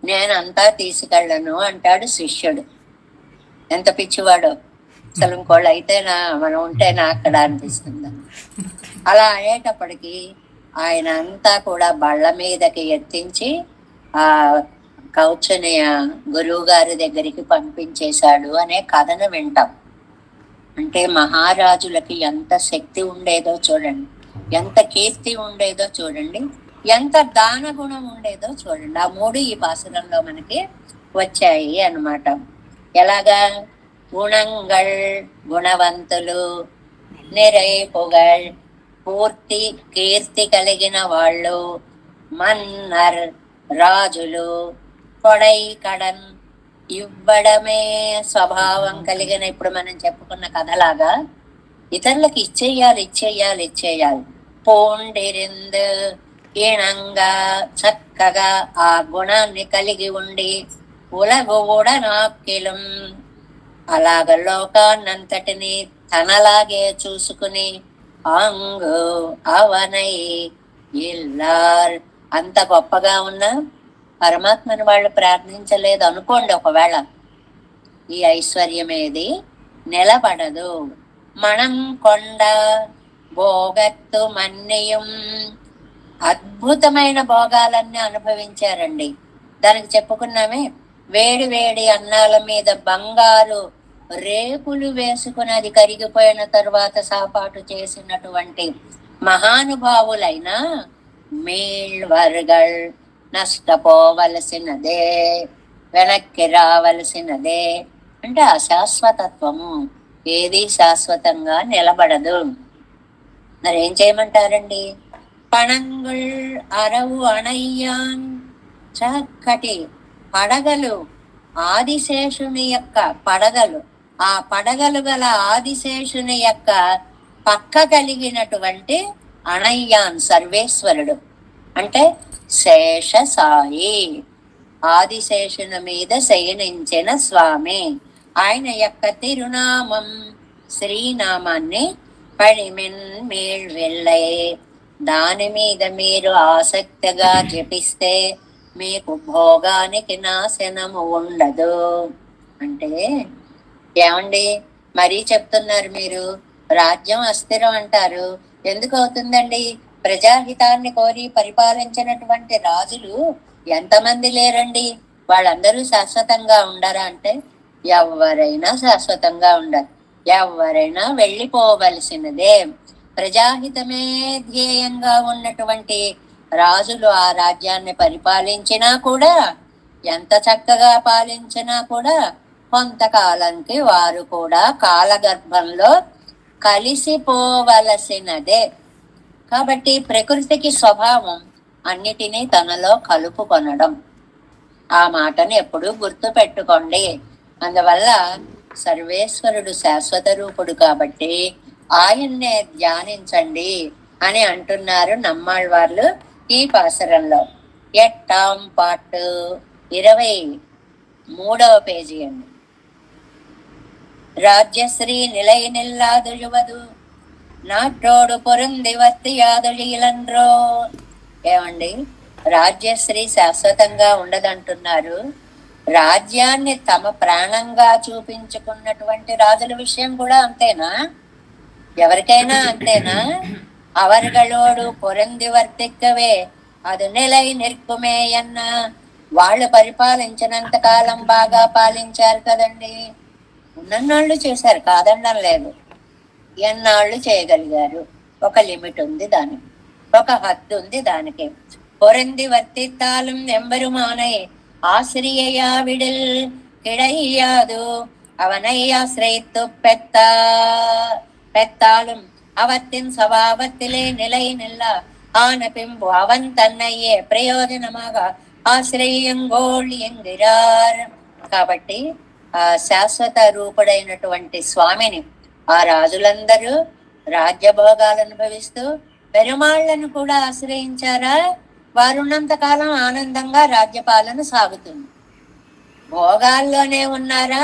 నేనంతా తీసుకెళ్ళను అంటాడు శిష్యుడు. ఎంత పిచ్చివాడు అసలు! ఇంకోళ్ళు అయితే మనం ఉంటేనా అక్కడ అనిపిస్తుంది. అలా అయ్యేటప్పటికి ఆయన అంతా కూడా బళ్ళ మీదకి ఎత్తించి ఆ కౌచని గురువు గారి దగ్గరికి పంపించేశాడు అనే కథను వింటాం. అంటే మహారాజులకి ఎంత శక్తి ఉండేదో చూడండి, ఎంత కీర్తి ఉండేదో చూడండి, ఎంత దాన గుణం ఉండేదో చూడండి. ఆ 3 ఈ పాసురంలో మనకి వచ్చాయి అన్నమాట. ఎలాగా? గుణంగళ్, గుణవంతులు, నిరై పొగళ్, పూర్తి కీర్తి కలిగిన వాళ్ళు, మన్నర్ రాజులు, కొడై కడన్ ఇవ్వడమే స్వభావం కలిగిన, ఇప్పుడు మనం చెప్పుకున్న కథలాగా ఇతరులకు ఇచ్చేయాలి. పోండిరింద్, ఈణంగా చక్కగా ఆ గుణాన్ని కలిగి ఉండి, ఉలగూడనాకిలం, అలాగ లోకాన్నంతటిని తనలాగే చూసుకుని, అంగు అవనై ఇల్లార్, అంత గొప్పగా ఉన్నా పరమాత్మని వాళ్ళు ప్రార్థించలేదు అనుకోండి, ఒకవేళ ఈ ఐశ్వర్యమేది నిలబడదు. మనం కొండ భోగత్తు మన్నియం, అద్భుతమైన భోగాలన్నీ అనుభవించారండి. దానికి చెప్పుకున్నామే, వేడి వేడి అన్నాల మీద బంగారు రేకులు వేసుకుని అది కరిగిపోయిన తరువాత సాపాటు చేసినటువంటి మహానుభావులైన మీళ్వర్గల్ నష్టపోవలసినదే, వెనక్కి రావలసినదే. అంటే అశాశ్వతత్వము, ఏది శాశ్వతంగా నిలబడదు. మరి ఏం చేయమంటారండి? పణంగుల్ అరవు అణయ్యాన్, చక్కటి పడగలు, ఆదిశేషుని యొక్క పడగలు, ఆ పడగలు గల ఆదిశేషుని యొక్క పక్క కలిగినటువంటి అణయ్యాన్ సర్వేశ్వరుడు, అంటే శేష సాయి, ఆదిశేషుని మీద శయనించిన స్వామి. ఆయన యొక్క తిరునామం, శ్రీనామాన్ని పడిమిన్ మేళ్వెల్లై దాని మీద మీరు ఆసక్తిగా జపిస్తే మీకు భోగానికి నాశనము ఉండదు. అంటే ఏమండి మరీ చెప్తున్నారు మీరు, రాజ్యం అస్థిరం అంటారు. ఎందుకు అవుతుందండి? ప్రజాహితాన్ని కోరి పరిపాలించినటువంటి రాజులు ఎంతమంది లేరండి? వాళ్ళందరూ శాశ్వతంగా ఉండరా అంటే ఎవరైనా శాశ్వతంగా ఉండరు, ఎవరైనా వెళ్ళిపోవలసినదే. ప్రజాహితమే ధ్యేయంగా ఉన్నటువంటి రాజులు ఆ రాజ్యాన్ని పరిపాలించినా కూడా, ఎంత చక్కగా పాలించినా కూడా కొంతకాలానికి వారు కూడా కాలగర్భంలో కలిసిపోవలసినదే. కాబట్టి ప్రకృతికి స్వభావం అన్నిటినీ తనలో కలుపుకొనడం. ఆ మాటను ఎప్పుడూ గుర్తు పెట్టుకోండి. అందువల్ల సర్వేశ్వరుడు శాశ్వత రూపుడు కాబట్టి ఆయన్నే ధ్యానించండి అని అంటున్నారు నమ్మాళ్వార్లు ఈ పాసరంలో. ఎట్టాం పాటు 23వ పేజీ అండి. రాజ్యశ్రీ నిలయ నిల్లాదుయువదు నాటోడు పొరుందివర్తియాదులీలండ్రో. ఏమండి, రాజ్యశ్రీ శాశ్వతంగా ఉండదంటున్నారు. రాజ్యాన్ని తమ ప్రాణంగా చూపించుకున్నటువంటి రాజుల విషయం కూడా అంతేనా? ఎవరికైనా అంతేనా? అవర్గళోడు పొరంది వర్తిక్కవే అది నిలై నిర్కుమే అన్న వాళ్ళు పరిపాలించినంత కాలం బాగా పాలించారు కదండి. ఉన్నన్నాళ్ళు చేశారు, కాదనడం లేదు. ఎన్నాళ్ళు చేయగలిగారు? ఒక లిమిట్ ఉంది దానికి, ఒక హద్దు ఉంది దానికి. పొరంది వర్తిత్తాలం ఎంబరుమానై ஆசிரியையாவிடில் கிடையாது அவனை ஆசிரியத்து பெத்தாலும் அவத்தின் சவாபத்திலே நிலை நில்ல ஆன பின்பு அவன் தன்னையே ప్రయోజనமாக ఆశ్రయంగోళ్ ఎంగిరార్. కాబట్టి ఆ శాశ్వత రూపుడైనటువంటి స్వామిని ఆ రాజులందరూ రాజ్యభోగాలు అనుభవిస్తూ పెరుమాళ్లను కూడా ఆశ్రయించారా? వారున్నంత కాలం ఆనందంగా రాజ్యపాలన సాగుతుంది. భోగాల్లోనే ఉన్నారా?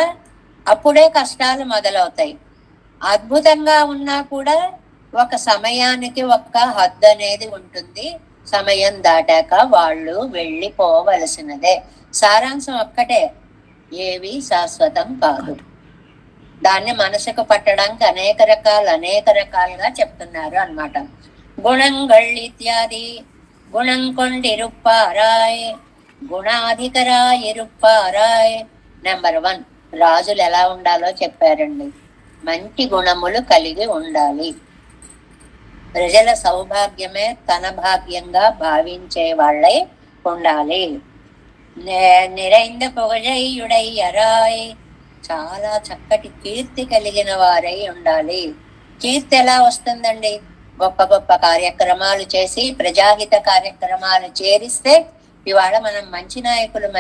అప్పుడే కష్టాలు మొదలవుతాయి. అద్భుతంగా ఉన్నా కూడా ఒక సమయానికి ఒక్క హద్దు అనేది ఉంటుంది. సమయం దాటాక వాళ్ళు వెళ్ళిపోవలసినదే. సారాంశం ఒక్కటే, ఏవి శాశ్వతం కాదు. దాన్ని మనసుకు పట్టడానికి అనేక రకాలుగా చెప్తున్నారు అన్నమాట. గుణంగళ్ ఇత్యాది గుణం కొండిరుప్పారాయ్ గుణాధికరాయిరుప్పారాయ్. నెంబర్ 1, రాజులు ఎలా ఉండాలో చెప్పారండి. మంచి గుణములు కలిగి ఉండాలి. ప్రజల సౌభాగ్యమే తన భాగ్యంగా భావించే వాళ్ళై ఉండాలి. నిరైంద పొగజయుడయ్యరాయ్, చాలా చక్కటి కీర్తి కలిగిన వారై ఉండాలి. కీర్తి ఎలా వస్తుందండి? గొప్ప గొప్ప కార్యక్రమాలు చేసి ప్రజాహిత కార్యక్రమాలు చేరిస్తే, ఇవాళ మనం మంచి నాయకులను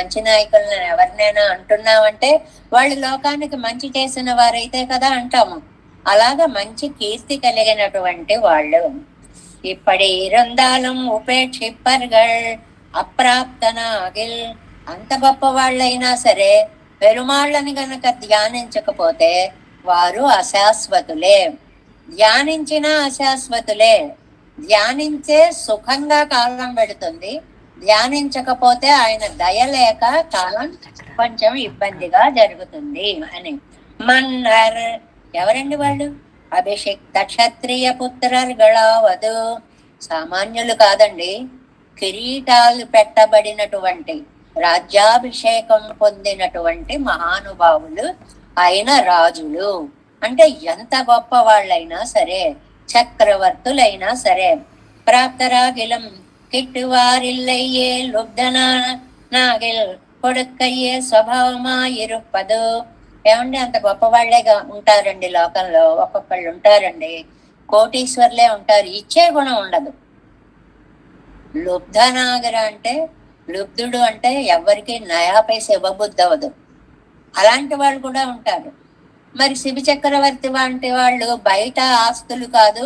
ఎవరినైనా అంటున్నామంటే వాళ్ళు లోకానికి మంచి చేసిన వారైతే కదా అంటాము. అలాగా మంచి కీర్తి కలిగినటువంటి వాళ్ళు. ఇప్పటి ఇరందాలం ఉపేక్షిప్పర్గల్ అప్రాప్తనాగిల్. అంత గొప్ప వాళ్ళైనా సరే పెరుమాళ్ళని గనక ధ్యానించకపోతే వారు అశాశ్వతులే. ధ్యానించినా అశాశ్వతులే. ధ్యానించే సుఖంగా కాలం పెడుతుంది, ధ్యానించకపోతే ఆయన దయలేక కాలం కొంచెం ఇబ్బందిగా జరుగుతుంది అని. మన్నర్ ఎవరండి వాళ్ళు? అభిషిక్త క్షత్రియ పుత్రర్గళవదు. సామాన్యులు కాదండి, కిరీటాలు పెట్టబడినటువంటి రాజ్యాభిషేకం పొందినటువంటి మహానుభావులు అయిన రాజులు. అంటే ఎంత గొప్ప వాళ్ళైనా సరే, చక్రవర్తులైనా సరే, ప్రాప్తరాగిలం కిట్టువారిల్లయ్యే లుబ్ధనా నాగిల్ కొడుక్కయ్యే స్వభావమా ఇరుప్పదు. ఏమండి, అంత గొప్ప వాళ్లేగా ఉంటారండి లోకంలో. ఒక్కొక్కళ్ళు ఉంటారండి, కోటీశ్వర్లే ఉంటారు, ఇచ్చే గుణం ఉండదు. లుబ్ధనాగర అంటే, లుబ్ధుడు అంటే ఎవరికి నయా పైస ఇవ్వబుద్ధి అవ్వదు. అలాంటి వాళ్ళు కూడా ఉంటారు. మరి శిబి చక్రవర్తి వంటి వాళ్ళు బయట ఆస్తులు కాదు,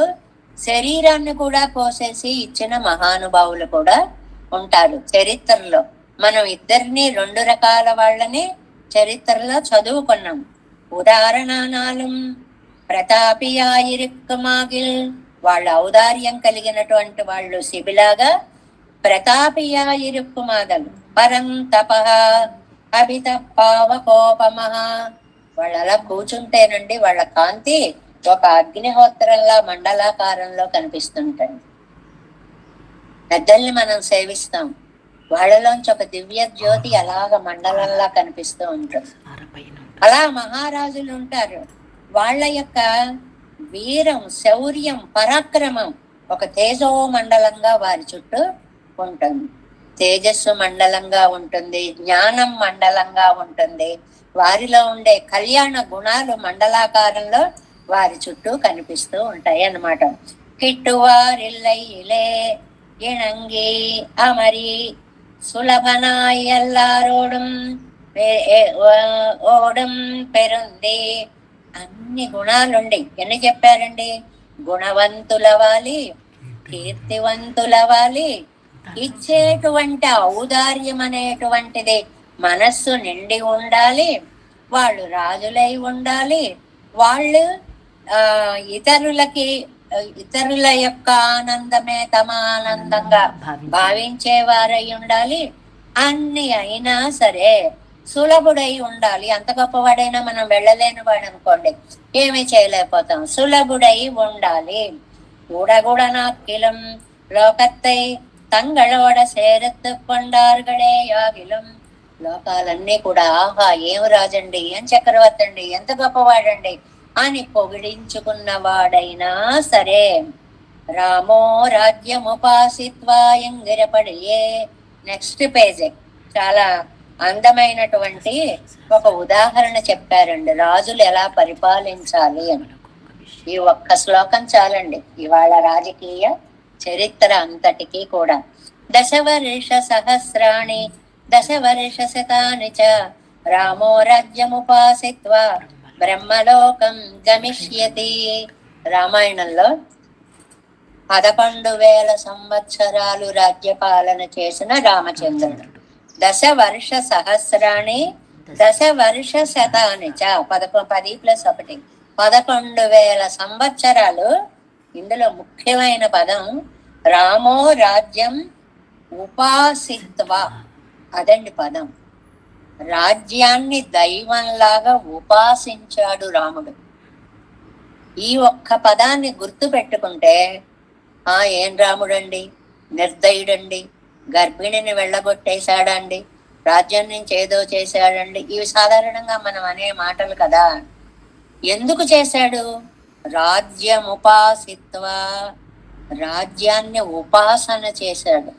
శరీరాన్ని కూడా కోసేసి ఇచ్చిన మహానుభావులు కూడా ఉంటారు చరిత్రలో. మనం ఇద్దరిని 2 రకాల వాళ్ళని చరిత్రలో చదువుకున్నాం. ఉదాహరణానాలు ప్రతాపియాయిరుక్కుమాగిల్ వాళ్ళ ఔదార్యం కలిగినటువంటి వాళ్ళు శిబిలాగా, ప్రతాపియా ఇరుక్కుమాదలు పరంతప అభిత పావకోపమహ. వాళ్ళు అలా కూర్చుంటేనండి వాళ్ళ కాంతి ఒక అగ్నిహోత్రంలా మండలాకారంలో కనిపిస్తుంటండి. పెద్దల్ని మనం సేవిస్తాం, వాళ్ళలోంచి ఒక దివ్య జ్యోతి అలాగ మండలంలా కనిపిస్తూ ఉంటుంది. అలా మహారాజులు ఉంటారు, వాళ్ళ యొక్క వీరం, శౌర్యం, పరాక్రమం ఒక తేజో మండలంగా వారి చుట్టూ ఉంటుంది. తేజస్సు మండలంగా ఉంటుంది, జ్ఞానం మండలంగా ఉంటుంది, వారిలో ఉండే కళ్యాణ గుణాలు మండలాకారంలో వారి చుట్టూ కనిపిస్తూ ఉంటాయి అన్నమాట. కిట్టువారిల్లైలే ఇణంగి అమరి సులభనాయ్ ఎల్లారోడం ఓడం పెరుంది. అన్ని గుణాలుండి ఎన్ని చెప్పారండి? గుణవంతులవాలి, కీర్తివంతులవాలి, ఇచ్చేటువంటి ఔదార్యం అనేటువంటిది మనస్సు నిండి ఉండాలి, వాళ్ళు రాజులై ఉండాలి, వాళ్ళు ఇతరుల యొక్క ఆనందమే తమ ఆనందంగా భావించేవారై ఉండాలి. అన్ని అయినా సరే సులభుడై ఉండాలి. అంత గొప్పవాడైనా మనం వెళ్ళలేని వాడు అనుకోండి, ఏమీ చేయలేకపోతాం. సులభుడై ఉండాలి. கூடகுடனாக்கிலும் లోకత్తై తంగళోడ సేరెత్తు కొండారుగడే యాగిలం. లోకాలన్నీ కూడా ఆహా ఏం రాజండి, ఏం చక్రవర్తి అండి, ఎంత గొప్పవాడండి అని పొగిడించుకున్నవాడైనా సరే రామో రాజ్యముపాసిత్వా ఎంగిరపడియే. నెక్స్ట్ పేజీ చాలా అందమైనటువంటి ఒక ఉదాహరణ చెప్పారండి, రాజులు ఎలా పరిపాలించాలి అని. ఈ ఒక్క శ్లోకం చాలండి ఇవాళ రాజకీయ చరిత్ర అంతటికీ కూడా. దశవర్ష సహస్రాణి దశవర్ష శతాని చ రామో రాజ్యముపాసిత్వా బ్రహ్మలోకం గమిష్యతి. రామాయణంలో 11,000 సంవత్సరాలు రాజ్యపాలన చేసిన రామచంద్రుడు. దశవర్ష సహస్రాణి దశవర్ష శతాని చ 10+1 11,000 సంవత్సరాలు. ఇందులో ముఖ్యమైన పదం రామో రాజ్యం ఉపాసిత్వ, అదండి పదం. రాజ్యాన్ని దైవంలాగా ఉపాసించాడు రాముడు. ఈ ఒక్క పదాన్ని గుర్తు పెట్టుకుంటే ఏం రాముడండి, నిర్దయుడండి, గర్భిణిని వెళ్ళగొట్టేశాడండి, రాజ్యం నుంచి ఏదో చేశాడండి, ఇవి సాధారణంగా మనం అనే మాటలు కదా. ఎందుకు చేశాడు? రాజ్యముపాసిత్వ, రాజ్యాన్ని ఉపాసన చేశాడు.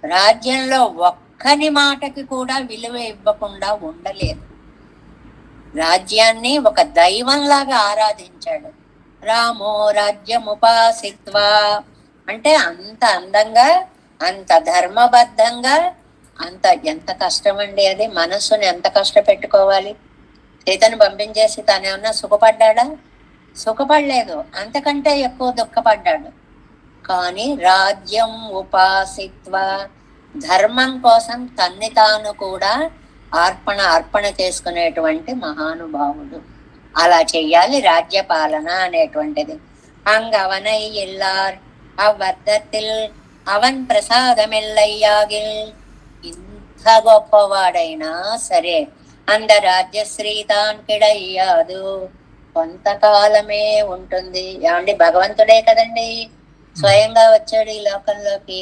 రాజ్యంలో ఒక్కని మాటకి కూడా విలువ ఇవ్వకుండా ఉండలేదు. రాజ్యాన్ని ఒక దైవంలాగా ఆరాధించాడు. రామో రాజ్యముపాసిత్వ అంటే అంత అందంగా, అంత ధర్మబద్ధంగా, ఎంత కష్టం అండి అది. మనస్సుని ఎంత కష్టపెట్టుకోవాలి. సీతను పంపించేసి తనేమన్నా సుఖపడ్డాడా? సుఖపడలేదు, అంతకంటే ఎక్కువ దుఃఖపడ్డాడు. కానీ రాజ్యం ఉపాసిత్వ, ధర్మం కోసం తన్ని తాను కూడా అర్పణ చేసుకునేటువంటి మహానుభావుడు. అలా చెయ్యాలి రాజ్యపాలన అనేటువంటిది. అంగవనై ఇల్లార్ అవర్ధతిల్ అవన్ ప్రసాదమిల్లయ్యాగిల్. ఇంత గొప్పవాడైనా సరే అంద రాజ్యశ్రీతాన్ కిడయ్యాదు, కొంతకాలమే ఉంటుంది. ఏమండి, భగవంతుడే కదండి స్వయంగా వచ్చాడు ఈ లోకంలోకి.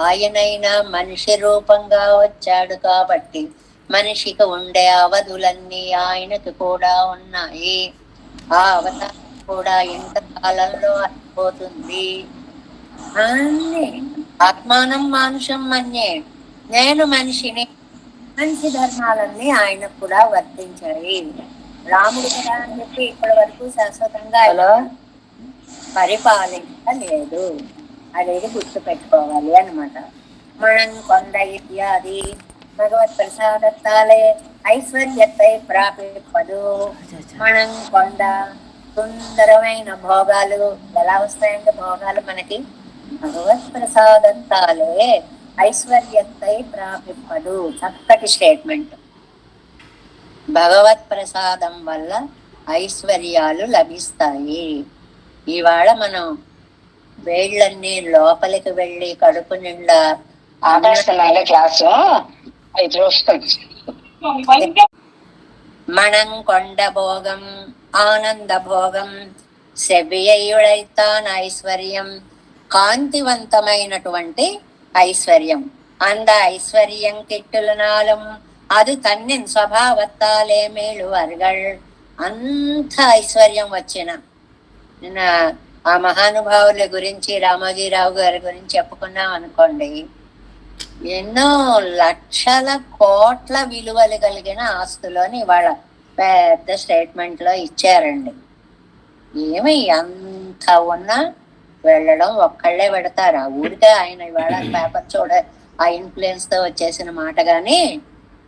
ఆయనైనా మనిషి రూపంగా వచ్చాడు కాబట్టి మనిషికి ఉండే అవధులన్నీ ఆయనకు కూడా ఉన్నాయి. ఆ అవతారం కూడా ఇంత కాలంలో అయిపోతుంది. అన్ని ఆత్మానం మానుషం మన్యే, నేను మనిషిని, మనిషి ధర్మాలన్నీ ఆయనకు కూడా వర్తించాయి. రాముడు కదా అని చెప్పి ఇప్పటి వరకు శాశ్వతంగా పరిపాలించలేదు అనేది గుర్తు పెట్టుకోవాలి అన్నమాట. మనం కొండ ఇత్యాది భగవత్ ప్రసాదత్తాలే ఐశ్వర్యத்தை ప్రాపిపదు. మనం కొండ సుందరమైన భోగాలు ఎలా వస్తాయంటే, భోగాలు మనకి భగవత్ ప్రసాదత్తాలే ఐశ్వర్యத்தை ప్రాపిపదు. చక్కటి స్టేట్మెంట్. భగవత్ ప్రసాదం వల్ల ఐశ్వర్యాలు లభిస్తాయి. ఇవాళ మనం వేళ్ళన్నీ లోపలికి వెళ్ళి కడుపు నిండా ఆపేస్తున్నాలే క్లాసు అవి చూస్తుంది. మణం కొండ భోగం ఆనంద భోగం సెవ్వియుడైతాన్ ఐశ్వర్యం, కాంతివంతమైనటువంటి ఐశ్వర్యం. அந்த ஐஸ்வர்யம் கிட்டுலனாலும் அது தன்னின் స్వభావத்தாலே మేలువర్గల్. అంత ఐశ్వర్యం వచ్చిన నిన్న ఆ మహానుభావుల గురించి రామోజీరావు గారి గురించి చెప్పుకున్నాం అనుకోండి, ఎన్నో లక్షల కోట్ల విలువలు కలిగిన ఆస్తులని ఇవాళ పెద్ద స్టేట్మెంట్ లో ఇచ్చారండి. ఏమి అంత ఉన్నా వెళ్ళడం ఒక్కళ్ళే పెడతారు. ఆ ఊరికే ఆయన ఇవాళ పేపర్ చూడ ఆ ఇన్ఫ్లుయెన్స్ తో వచ్చేసిన మాట. గాని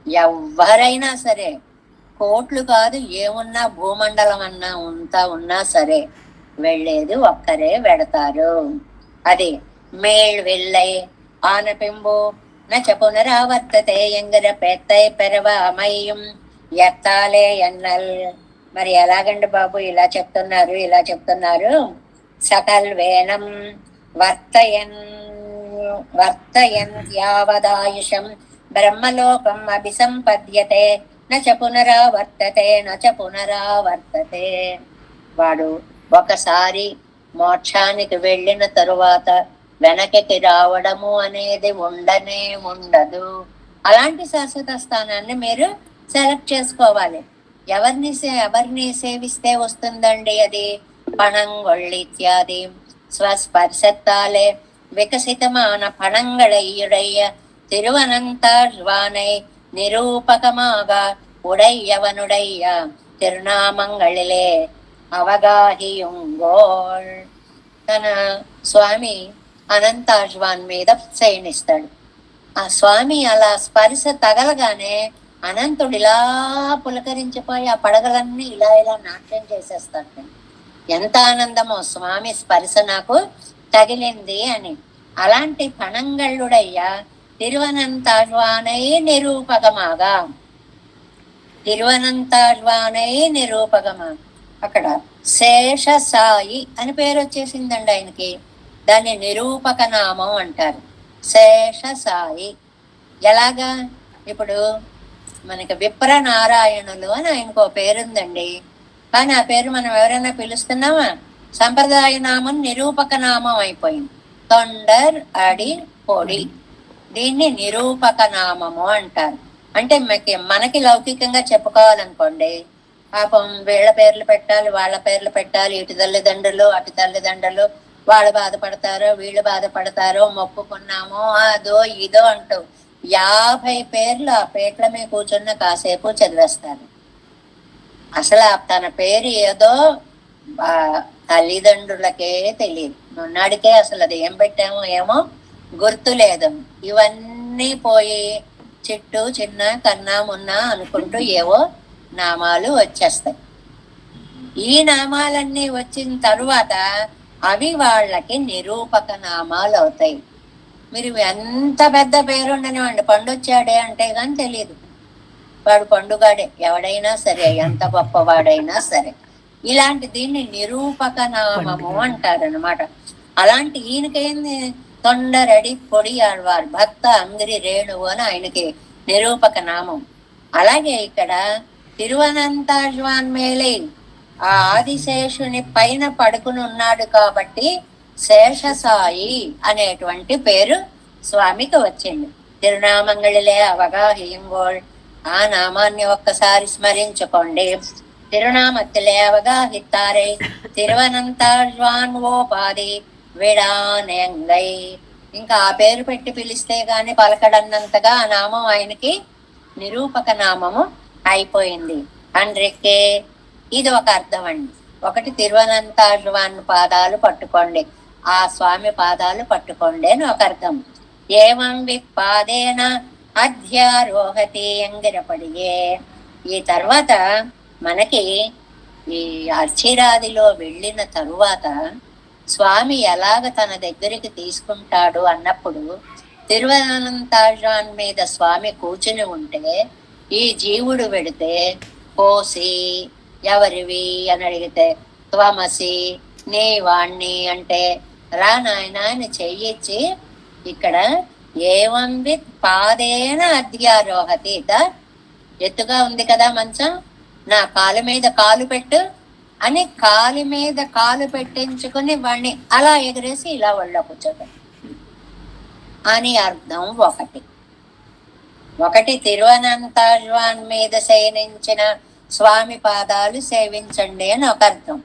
ఎవరైనా సరే కోట్లు కాదు, ఏమున్నా భూమండలం అన్నా ఉన్నా సరే వెళ్ళేది ఒక్కరే వెడతారు. అది మేళ్ వెళ్ళై ఆనపింబు నచ పునరావర్తతే ఎంగర పెత్తై పెరవ అమయ్యం ఎత్తాలే ఎన్నల్. మరి ఎలాగండి బాబు ఇలా చెప్తున్నారు. సకల్ వేణం వర్తయన్ యావదాయుషం బ్రహ్మలోకం అభిసంపద్యతే నచ పునరావర్తతే. వాడు ఒకసారి మోక్షానికి వెళ్ళిన తరువాత వెనకకి రావడము అనేది ఉండదు. అలాంటి శాశ్వత స్థానాన్ని మీరు సెలెక్ట్ చేసుకోవాలి. ఎవరిని సేవిస్తే వస్తుందండి అది? పణంగొళ్ళిత్యాది స్వస్పర్శத்தாலே వికసితమాన పణంగళయ్యుడయ్య తిరువనంతాழ்వాனை నిరూపకమాగ ఉడయ్యవనుడయ్య తిరునామంగళిలే అవగాహియుంగోళ్. తన స్వామి అనంతాழ்వాన్ మీద శయనిస్తాడు. ఆ స్వామి అలా స్పర్శ తగలగానే అనంతుడిలా పులకరించిపోయి ఆ పడగలన్నీ ఇలా నాట్యం చేసేస్తాడు. ఎంత ఆనందమో స్వామి స్పర్శ నాకు తగిలింది అని. అలాంటి పణంగళ్ళుడయ్యా తిరువనంతాழ்వానై నిరూపకమా. అక్కడ శేష సాయి అని పేరు వచ్చేసిందండి ఆయనకి. దాన్ని నిరూపక నామం అంటారు. శేష సాయి. ఎలాగా? ఇప్పుడు మనకి విప్ర నారాయణులు అని ఆయనకు పేరుందండి. కానీ ఆ పేరు మనం ఎవరైనా పిలుస్తున్నామా? సంప్రదాయ నామం నిరూపక నామం అయిపోయింది. తొండర్ అడి పొడి, దీన్ని నిరూపక నామము అంటారు. అంటే మనకి లౌకికంగా చెప్పుకోవాలనుకోండి, పాపం వీళ్ళ పేర్లు పెట్టాలి, వాళ్ళ పేర్లు పెట్టాలి, ఇటు తల్లిదండ్రులు అటు తల్లిదండ్రులు, వాళ్ళు బాధపడతారో వీళ్ళు బాధపడతారో, మొక్కుకున్నామో అదో ఇదో అంటూ 50 పేర్లు ఆ పేట్ల మీద కూర్చున్న కాసేపు చదివేస్తారు. అసలు తన పేరు ఏదో తల్లిదండ్రులకే తెలియదు. మొన్నడికే అసలు అది ఏం పెట్టామో ఏమో గుర్తు లేదు. ఇవన్నీ పోయి చిట్టు చిన్న కన్నా మున్న అనుకుంటూ ఏవో నామాలు వచ్చేస్తాయి. ఈ నామాలన్నీ వచ్చిన తరువాత అవి వాళ్ళకి నిరూపక నామాలు అవుతాయి. మీరు ఎంత పెద్ద పేరుండనివ్వండి, పండొచ్చాడే అంటే కానీ తెలియదు, వాడు పండుగాడే. ఎవడైనా సరే, ఎంత గొప్పవాడైనా సరే. ఇలాంటి దీన్ని నిరూపక నామము అంటారనమాట. అలాంటి ఈయనకేంది తొండరడి పొడి ఆళ్వారు భక్త అంగిరి రేణువు అని ఆయనకి నిరూపక నామం. అలాగే ఇక్కడ తిరువనంతాళ్వాన్ మేలై ఆ ఆదిశేషుని పైన పడుకుని ఉన్నాడు కాబట్టి శేషసాయి అనేటువంటి పేరు స్వామికి వచ్చింది. తిరునామంగళిలే అవగాహింగోళ్. ఆ నామాన్ని ఒక్కసారి స్మరించుకోండి. తిరునామత్తిలే అవగాహిత్తారే తిరువనంతాళ్వాన్ ఓపాది విడానెంగై. ఇంకా ఆ పేరు పెట్టి పిలిస్తే గాని పలకడన్నంతగా ఆ నామం ఆయనకి నిరూపక నామము అయిపోయింది. అండ్రికే ఇది ఒక అర్థం అండి. ఒకటి తిరువనంతాళ్వాన్ పాదాలు పట్టుకోండి, ఆ స్వామి పాదాలు పట్టుకోండి అని ఒక అర్థం. ఏవం విపాదేన అధ్యారోహతి ఎంగిరపడియే. ఈ తర్వాత మనకి ఈ అర్చిరాదిలో వెళ్ళిన తరువాత స్వామి ఎలాగ తన దగ్గరికి తీసుకుంటాడు అన్నప్పుడు తిరువనంతాళ్వాన్ మీద స్వామి కూర్చుని ఉంటే ఈ జీవుడు వెడితే కోసి ఎవరివి అని అడిగితే త్వమసి నీ వాణ్ణి అంటే రా నాయన అని చెయ్యిచ్చి ఇక్కడ ఏవం విత్ పాదేన అధ్యారోహతి. ఎత్తుగా ఉంది కదా మంచం, నా కాలు మీద కాలు పెట్టు అని కాలు మీద కాలు పెట్టించుకుని వాణ్ణి అలా ఎగరేసి ఇలా ఒళ్ళో కూర్చోబెట్టు అని అర్థం. ఒకటి తిరువనంతాళ్వాన్ మీద శయనించిన స్వామి పాదాలు సేవించండి అని ఒక అర్థం.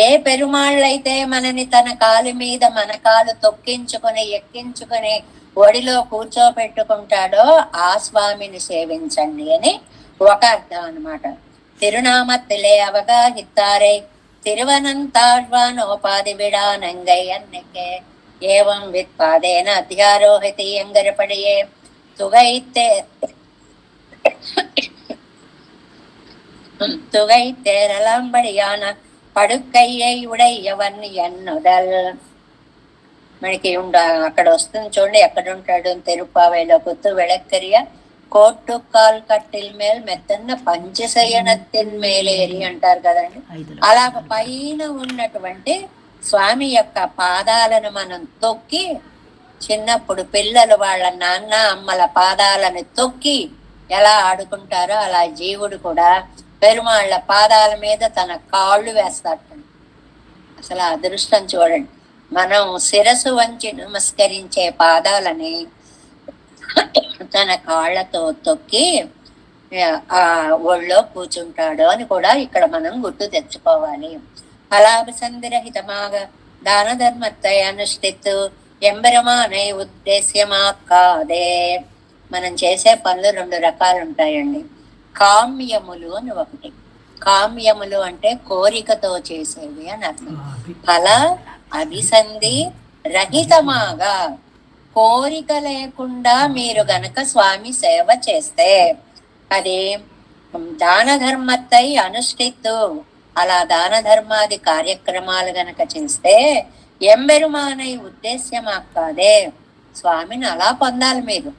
ఏ పెరుమాళ్ళైతే మనని తన కాలు మీద మన కాలు తొక్కించుకుని ఎక్కించుకుని ఒడిలో కూర్చోపెట్టుకుంటాడో ఆ స్వామిని సేవించండి అని ఒక అర్థం అన్నమాట. తిరునామత్తిలే అవగాహిత్తారే తిరువనంతాళ్వానోపాధి విడానంగై అన్నెక్కే ఏవం విత్పాదేన అధ్యారోహితి ఎంగరపడియే துகைத்தேரலாம்படியான పడుక్కయ్యై ఉడయ్యవన్ ఎన్నుదల్. మనకి అక్కడ వస్తుంది చూడండి, ఎక్కడ ఉంటాడు తిరుపావైలో కుత్తు వెళక్కరియ కోట్టు కాల్ కట్టిల్ మేల్ మెత్తన్న పంచశయనత్తిన్ మేలేరి అంటారు కదండి. అలాగ పైన ఉన్నటువంటి స్వామి యొక్క పాదాలను మనం తొక్కి, చిన్నప్పుడు పిల్లలు వాళ్ళ నాన్న అమ్మల పాదాలను తొక్కి ఎలా ఆడుకుంటారో అలా జీవుడు కూడా పెరుమాళ్ళ పాదాల మీద తన కాళ్ళు వేస్తాడు. అసలు అదృష్టం చూడండి, మనం శిరసు వంచి నమస్కరించే పాదాలని తన కాళ్ళతో తొక్కి ఆ ఒళ్ళో కూర్చుంటాడు అని కూడా ఇక్కడ మనం గుర్తు తెచ్చుకోవాలి. ఫలాభిసంధిరహితమాగా దాన ధర్మத்தை అనుష్ఠిత్తు ఎంబెరమానై ఉద్దేశ్యమాకాదే. మనం చేసే పనులు 2 రకాలు ఉంటాయండి. కామ్యములు అని ఒకటి. కామ్యములు అంటే కోరికతో చేసేవి అని అర్థం. ఫల అభిసంధి రహితమాగా, కోరిక లేకుండా మీరు గనక స్వామి సేవ చేస్తే అది దాన ధర్మத்தை అనుష్ఠిత్తు. అలా దాన ధర్మాది కార్యక్రమాలు గనక చేస్తే ఎంబెరుమానై ఉద్దేశ్యమాకాదే, స్వామిని అలా పొందాలి మీరు.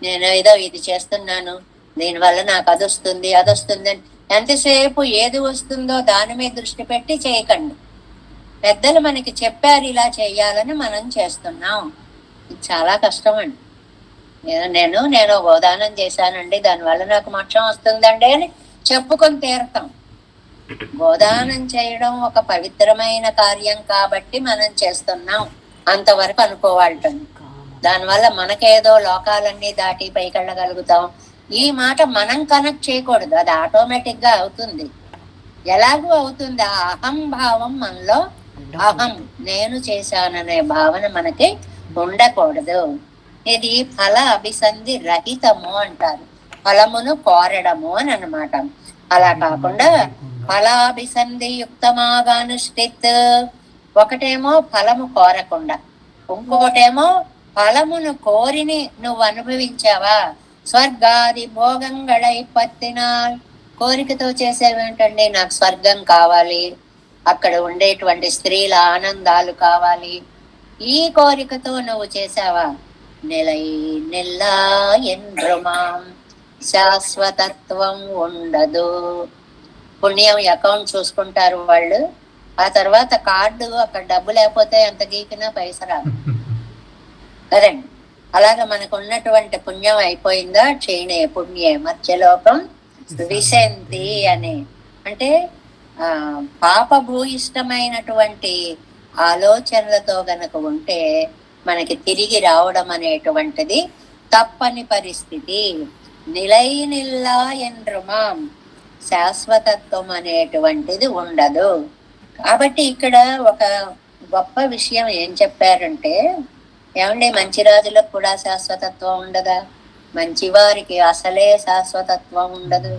నేను ఏదో ఇది చేస్తున్నాను, దీనివల్ల నాకు అది వస్తుంది అని ఎంతసేపు ఏది వస్తుందో దాని మీద దృష్టి పెట్టి చేయకండి. పెద్దలు మనకి చెప్పారు ఇలా చేయాలని మనం చేస్తున్నాం. ఇది చాలా కష్టం అండి. నేను గోదానం చేశానండి, దానివల్ల నాకు మోక్షం వస్తుందండి అని చెప్పుకొని తీరతాం. గోదానం చేయడం ఒక పవిత్రమైన కార్యం కాబట్టి మనం చేస్తున్నాం అంతవరకు అనుకోవాలండి. దానివల్ల మనకేదో లోకాలన్నీ దాటి పైకెళ్ళగలుగుతాం, ఈ మాట మనం కనెక్ట్ చేయకూడదు. అది ఆటోమేటిక్ గా అవుతుంది. ఎలాగూ అవుతుంది. ఆ అహం భావం మనలో, అహం నేను చేశాననే భావన మనకి ఉండకూడదు. ఇది ఫల అభిసంధి రహితము అంటారు. ఫలమును కోరడము అని అన్నమాట. అలా కాకుండా ఫలాభిసంధి యుక్తమాగానుష్ఠిత్. ఒకటేమో ఫలము కోరకుండా, ఇంకొకటేమో ఫలమును కోరిని నువ్వు అనుభవించావా. స్వర్గాది భోగంగళై పత్తినాల్. కోరికతో చేసేవేంటండి, నాకు స్వర్గం కావాలి, అక్కడ ఉండేటువంటి స్త్రీల ఆనందాలు కావాలి, ఈ కోరికతో నువ్వు చేసావా. నిలై నిల్లా ఎండ్రుమాం, శాశ్వతత్వం ఉండదు. పుణ్యం అకౌంట్ చూసుకుంటారు వాళ్ళు, ఆ తర్వాత కార్డు అక్కడ డబ్బు లేకపోతే ఎంత గీకినా పైసా రాదు కదండి. అలాగే మనకు ఉన్నటువంటి పుణ్యం అయిపోయిందా, క్షీణే పుణ్యే మత్స్యలోకం విశంతి అని. అంటే పాపభూయిష్టమైనటువంటి ఆలోచనలతో గనక ఉంటే మనకి తిరిగి రావడం అనేటువంటిది తప్పని పరిస్థితి. నిలై నిల్లా ఎండ్రుమాం, శాశ్వతత్వం అనేటువంటిది ఉండదు. కాబట్టి ఇక్కడ ఒక గొప్ప విషయం ఏం చెప్పారంటే, ఏమండి మంచి రాజులకు కూడా శాశ్వతత్వం ఉండదా? మంచివారికి అసలే శాశ్వతత్వం ఉండదు.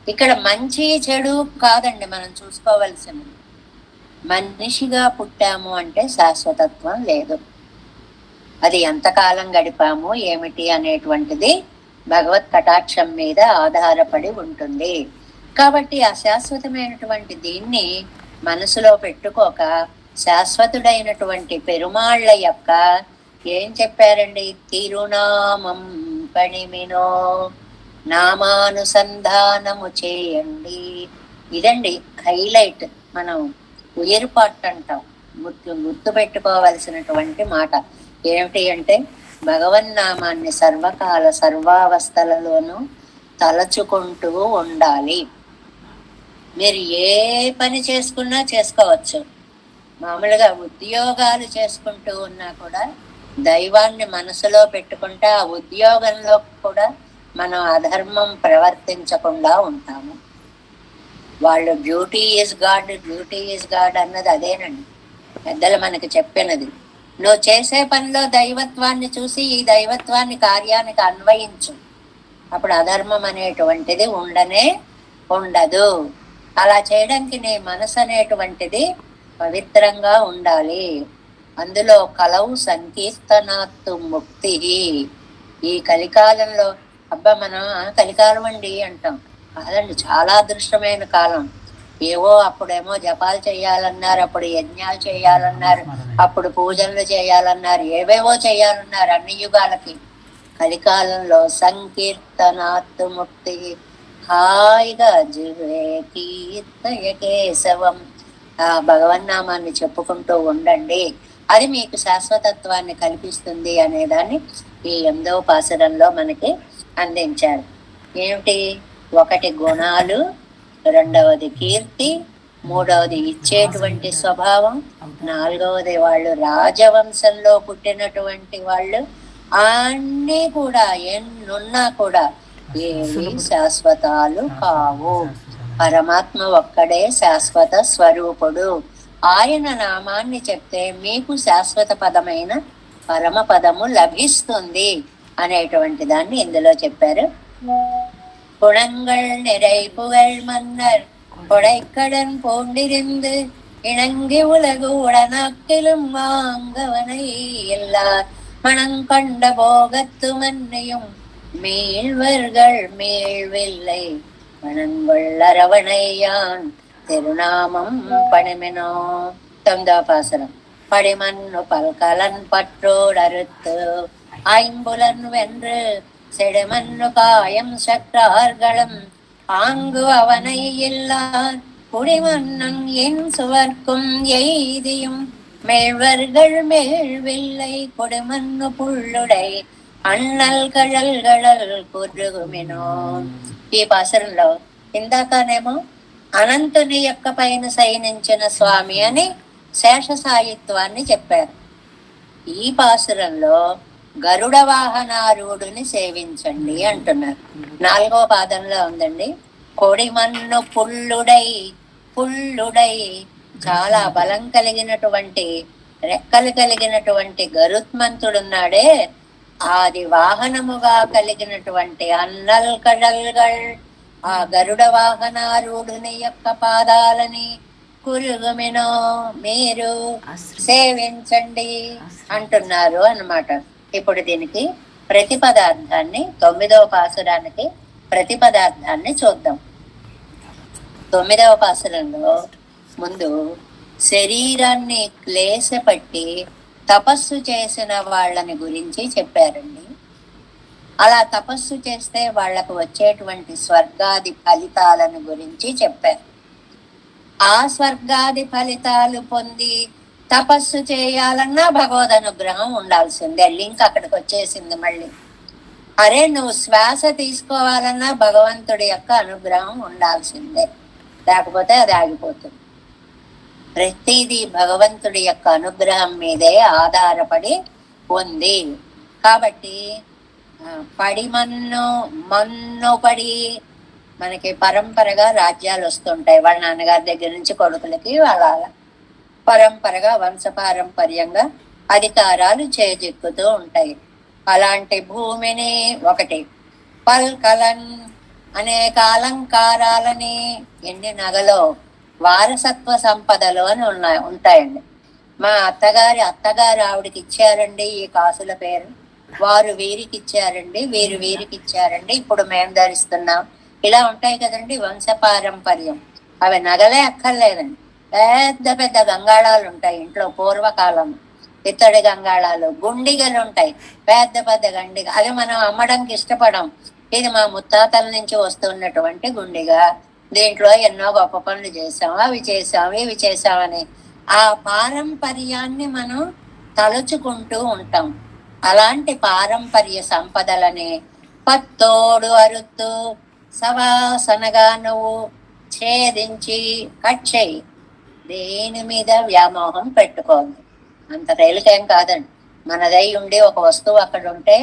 ఇక్కడ మంచి చెడు కాదండి మనం చూసుకోవలసింది. మనిషిగా పుట్టాము అంటే శాశ్వతత్వం లేదు. అది ఎంతకాలం గడిపాము ఏమిటి అనేటువంటిది భగవత్ కటాక్షం మీద ఆధారపడి ఉంటుంది. కాబట్టి ఆ శాశ్వతమైనటువంటి దీన్ని మనసులో పెట్టుకోక శాశ్వతుడైనటువంటి పెరుమాళ్ళ యొక్క ఏం చెప్పారండి, తిరునామం పణిమినో, నామానుసంధానము చేయండి. ఇదండి హైలైట్. మనం ఉయర్పాటు అంటాం, గుర్తు పెట్టుకోవలసినటువంటి మాట ఏమిటి అంటే, భగవన్నామాన్ని సర్వకాల సర్వావస్థలలోనూ తలచుకుంటూ ఉండాలి. మీరు ఏ పని చేసుకున్నా చేసుకోవచ్చు. మామూలుగా ఉద్యోగాలు చేసుకుంటూ ఉన్నా కూడా దైవాన్ని మనసులో పెట్టుకుంటే ఆ ఉద్యోగంలో కూడా మనం అధర్మం ప్రవర్తించకుండా ఉంటాము. వాళ్ళు డ్యూటీ ఈజ్ గాడ్ అన్నది అదేనండి, పెద్దలు మనకి చెప్పినది. నువ్వు చేసే పనిలో దైవత్వాన్ని చూసి ఈ దైవత్వాన్ని కార్యానికి అన్వయించు, అప్పుడు అధర్మం అనేటువంటిది ఉండదు. అలా చేయడానికి నీ మనసు అనేటువంటిది పవిత్రంగా ఉండాలి. అందులో కలవు సంకీర్తనాత్తు ముక్తి. ఈ కలికాలంలో అబ్బా మనం కలికాలం అండి అంటాం, కాదండి, చాలా అదృష్టమైన కాలం. ఏవో అప్పుడేమో జపాలు చేయాలన్నారు, అప్పుడు యజ్ఞాలు చేయాలన్నారు, అప్పుడు పూజలు చేయాలన్నారు, ఏవేవో చేయాలన్నారు అన్ని యుగాలకి. కలికాలంలో సంకీర్తనాత్తు ముక్తి. హాయిగా జివే కీర్తయ కేశవం, ఆ భగవన్నామాన్ని చెప్పుకుంటూ ఉండండి, అది మీకు శాశ్వతత్వాన్ని కల్పిస్తుంది అనేదాన్ని ఈ 8వ పాసురంలో మనకి అందించారు. ఏమిటి? 1 గుణాలు, 2వది కీర్తి, 3వది ఇచ్చేటువంటి స్వభావం, 4వది వాళ్ళు రాజవంశంలో పుట్టినటువంటి వాళ్ళు. అన్నీ కూడా ఎన్నున్నా కూడా ఏవి శాశ్వతాలు కావు. పరమాత్మ ఒక్కడే శాశ్వత స్వరూపుడు. ఆయన నామాన్ని చెప్తే మీకు శాశ్వత పదమైన పరమ పదము లభిస్తుంది అనేటువంటి దాన్ని ఇందులో చెప్పారు. குணங்கள் நிறை புகழ் மன்னர் கொடைக்கடன் போண்டிருந்து இணங்கி உலகு உடனாக்கிலும் வாங்கவனை எல்லார் மணங்கண்ட போகத்து மன்னையும் மீழ்வர்கள் மீழ்வில்லை மணங்கொள் அரவணையான் திருநாமம் பணிமெனோ. 9వ பாசுரம். படிமண்ணு பல்கலன் பற்றோடறுத்து ஐம்புலன் வென்று செடுமண்ணு காயம் சற்றார்களும் ஆங்கு அவனை இல்லார் குடிமன்னன் என் சுவர்க்கும் எய்தியும் மேழ்வர்கள் மேழ்வில்லை கொடுமண்ணு புள்ளுடை అన్నల్ కళల్ కుర్రుగుమినో. ఈ పాసరంలో ఇందాకనేమో అనంతుని యొక్క పైన శయనించిన స్వామి అని శేషసాయిత్వాన్ని చెప్పారు. ఈ పాసురంలో గరుడ వాహనారూఢుని సేవించండి అంటున్నారు. 4వ పాదంలో ఉందండి. కొడిమన్ను పుల్లుడై చాలా బలం కలిగినటువంటి రెక్కలు కలిగినటువంటి గరుత్మంతుడున్నాడే, ఆది వాహనముగా కలిగినటువంటి అన్నల్ కడల్గల్ ఆ గరుడ వాహనారూఢుని యొక్క పాదాలని కురుగుమినో మీరు సేవించండి అంటున్నారు అన్నమాట. ఇప్పుడు దీనికి ప్రతిపదార్థాన్ని 9వ పాసురానికి ప్రతిపదార్థాన్ని చూద్దాం. 9వ పాసురంలో ముందు శరీరాన్ని క్లేశపట్టి తపస్సు చేసిన వాళ్ళని గురించి చెప్పారండి. అలా తపస్సు చేస్తే వాళ్లకు వచ్చేటువంటి స్వర్గాది ఫలితాలను గురించి చెప్పారు. ఆ స్వర్గాది ఫలితాలు పొంది తపస్సు చేయాలన్నా భగవద్ అనుగ్రహం ఉండాల్సిందే. లింక్ అక్కడికి వచ్చేసింది మళ్ళీ. అరే నువ్వు శ్వాస తీసుకోవాలన్నా భగవంతుడి యొక్క అనుగ్రహం ఉండాల్సిందే, లేకపోతే అది ఆగిపోతుంది. ప్రతిదీ భగవంతుడి యొక్క అనుగ్రహం మీదే ఆధారపడి ఉంది. కాబట్టి మన్ను పడి మనకి పరంపరగా రాజ్యాలు వస్తుంటాయి. వాళ్ళ నాన్నగారి దగ్గర నుంచి కొడుకులకి వాళ్ళ పరంపరగా వంశపారంపర్యంగా అధికారాలు చేజిక్కుతూ ఉంటాయి. అలాంటి భూమిని ఒకటి పల్కలన్ అనేక అలంకారాలని ఎన్ని నగలో వారసత్వ సంపదలు అని ఉంటాయండి. మా అత్తగారు ఆవిడకి ఇచ్చారండి ఈ కాసుల పేరు, వారు వీరికి ఇచ్చారండి, వీరు వీరికి ఇచ్చారండి, ఇప్పుడు మేము ధరిస్తున్నాం, ఇలా ఉంటాయి కదండి వంశపారంపర్యం. అవి నగలే అక్కర్లేదండి, పెద్ద పెద్ద గంగాళాలు ఉంటాయి ఇంట్లో. పూర్వకాలం ఇత్తడి గంగాళాలు, గుండిగలు ఉంటాయి, పెద్ద పెద్ద గండిగ. అది మనం అమ్మడానికి ఇష్టపడం. ఇది మా ముత్తాతల నుంచి వస్తున్నటువంటి గుండిగా, దీంట్లో ఎన్నో గొప్ప పనులు చేసాం, అవి చేసాం, ఇవి చేసామని ఆ పారంపర్యాన్ని మనం తలుచుకుంటూ ఉంటాం. అలాంటి పారంపర్య సంపదలని పత్తోడు అరుతూ సవాసనగా నువ్వు ఛేదించి కట్ చేయి. దేని మీద వ్యామోహం పెట్టుకోండి. అంత తేలికేం కాదండి. మనదై ఉండి ఒక వస్తువు అక్కడ ఉంటే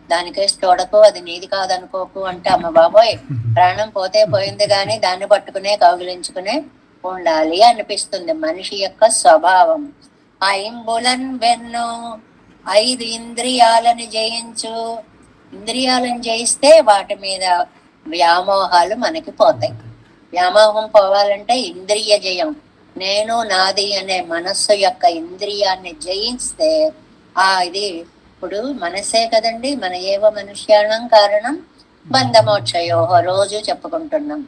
దానికేసి చూడకు, అది నీది కాదనుకోకు అంటే అమ్మ బాబోయ్ ప్రాణం పోతే పోయింది, కానీ దాన్ని పట్టుకునే కౌగిలించుకునే ఉండాలి అనిపిస్తుంది. మనిషి యొక్క స్వభావం. ఐంబులన్ వెన్ను 5 ఇంద్రియాలను జయించు. ఇంద్రియాలను జయిస్తే వాటి మీద వ్యామోహాలు మనకి పోతాయి. వ్యామోహం పోవాలంటే ఇంద్రియ జయం, నేను నాది అనే మనస్సు యొక్క ఇంద్రియాన్ని జయిస్తే ఇది ఇప్పుడు మనసే కదండి. మన ఏవ మనుష్యాణం కారణం బంధమోక్షయో రోజు చెప్పుకుంటున్నాం.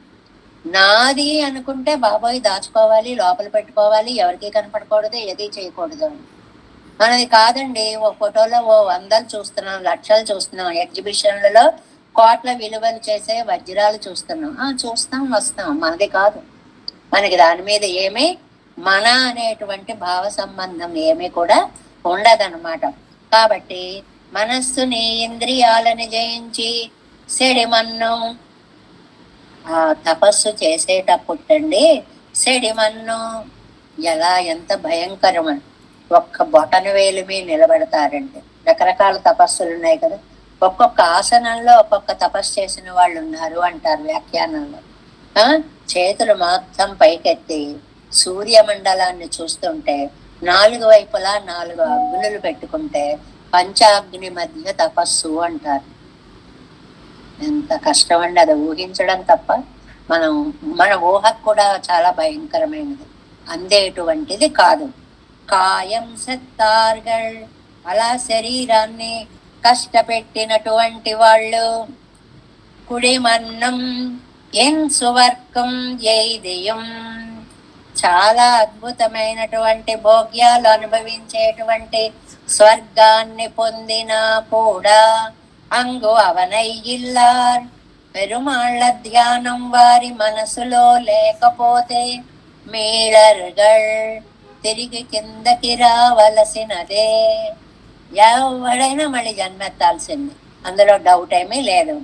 నాది అనుకుంటే బాబోయ్ దాచుకోవాలి, లోపల పెట్టుకోవాలి, ఎవరికి కనపడకూడదు, ఏది చేయకూడదు. మనది కాదండి. ఓ ఫోటోలో 100 చూస్తున్నాం, లక్షలు చూస్తున్నాం, ఎగ్జిబిషన్లలో కోట్ల విలువలు చేసే వజ్రాలు చూస్తున్నాం. చూస్తాం వస్తాం, మనది కాదు. మనకి దాని మీద ఏమీ మన అనేటువంటి భావ సంబంధం ఏమీ కూడా ఉండదన్నమాట. కాబట్టి మనస్సుని ఇంద్రియాలని జయించి సెడిమన్ను తపస్సు చేసేటప్పుడండి సెడిమన్ను ఎంత భయంకరమని ఒక్క బొటన వేలు మీద నిలబెడతారండి. రకరకాల తపస్సులు ఉన్నాయి కదా. ఒక్కొక్క ఆసనంలో ఒక్కొక్క తపస్సు చేసిన వాళ్ళు ఉన్నారు అంటారు వ్యాఖ్యానంలో. చేతులు మొత్తం పైకెత్తి సూర్యమండలాన్ని చూస్తుంటే 4 వైపులా 4 అగ్నులు పెట్టుకుంటే పంచాగ్ని మధ్య తపస్సు అంటారు. ఎంత కష్టం అండి అది ఊహించడం తప్ప. మన ఊహకు కూడా చాలా భయంకరమైనది, అందేటువంటిది కాదు. కాయం సత్తార్గల్ అలా శరీరాన్ని కష్టపెట్టినటువంటి వాళ్ళు కుడిమన్నం ఎన్ సువర్గం ఎయిదియం చాలా అద్భుతమైనటువంటి భోగ్యాలు అనుభవించేటువంటి స్వర్గాన్ని పొందినా కూడా అంగు అవనయ్యిల్లార్ పెరుమాళ్ళ ధ్యానం వారి మనసులో లేకపోతే మీళర్గల్ తిరిగి కిందకి రావలసినదే. ఎవడైనా మళ్ళీ జన్మెత్తాల్సింది, అందులో డౌట్ ఏమీ లేదు.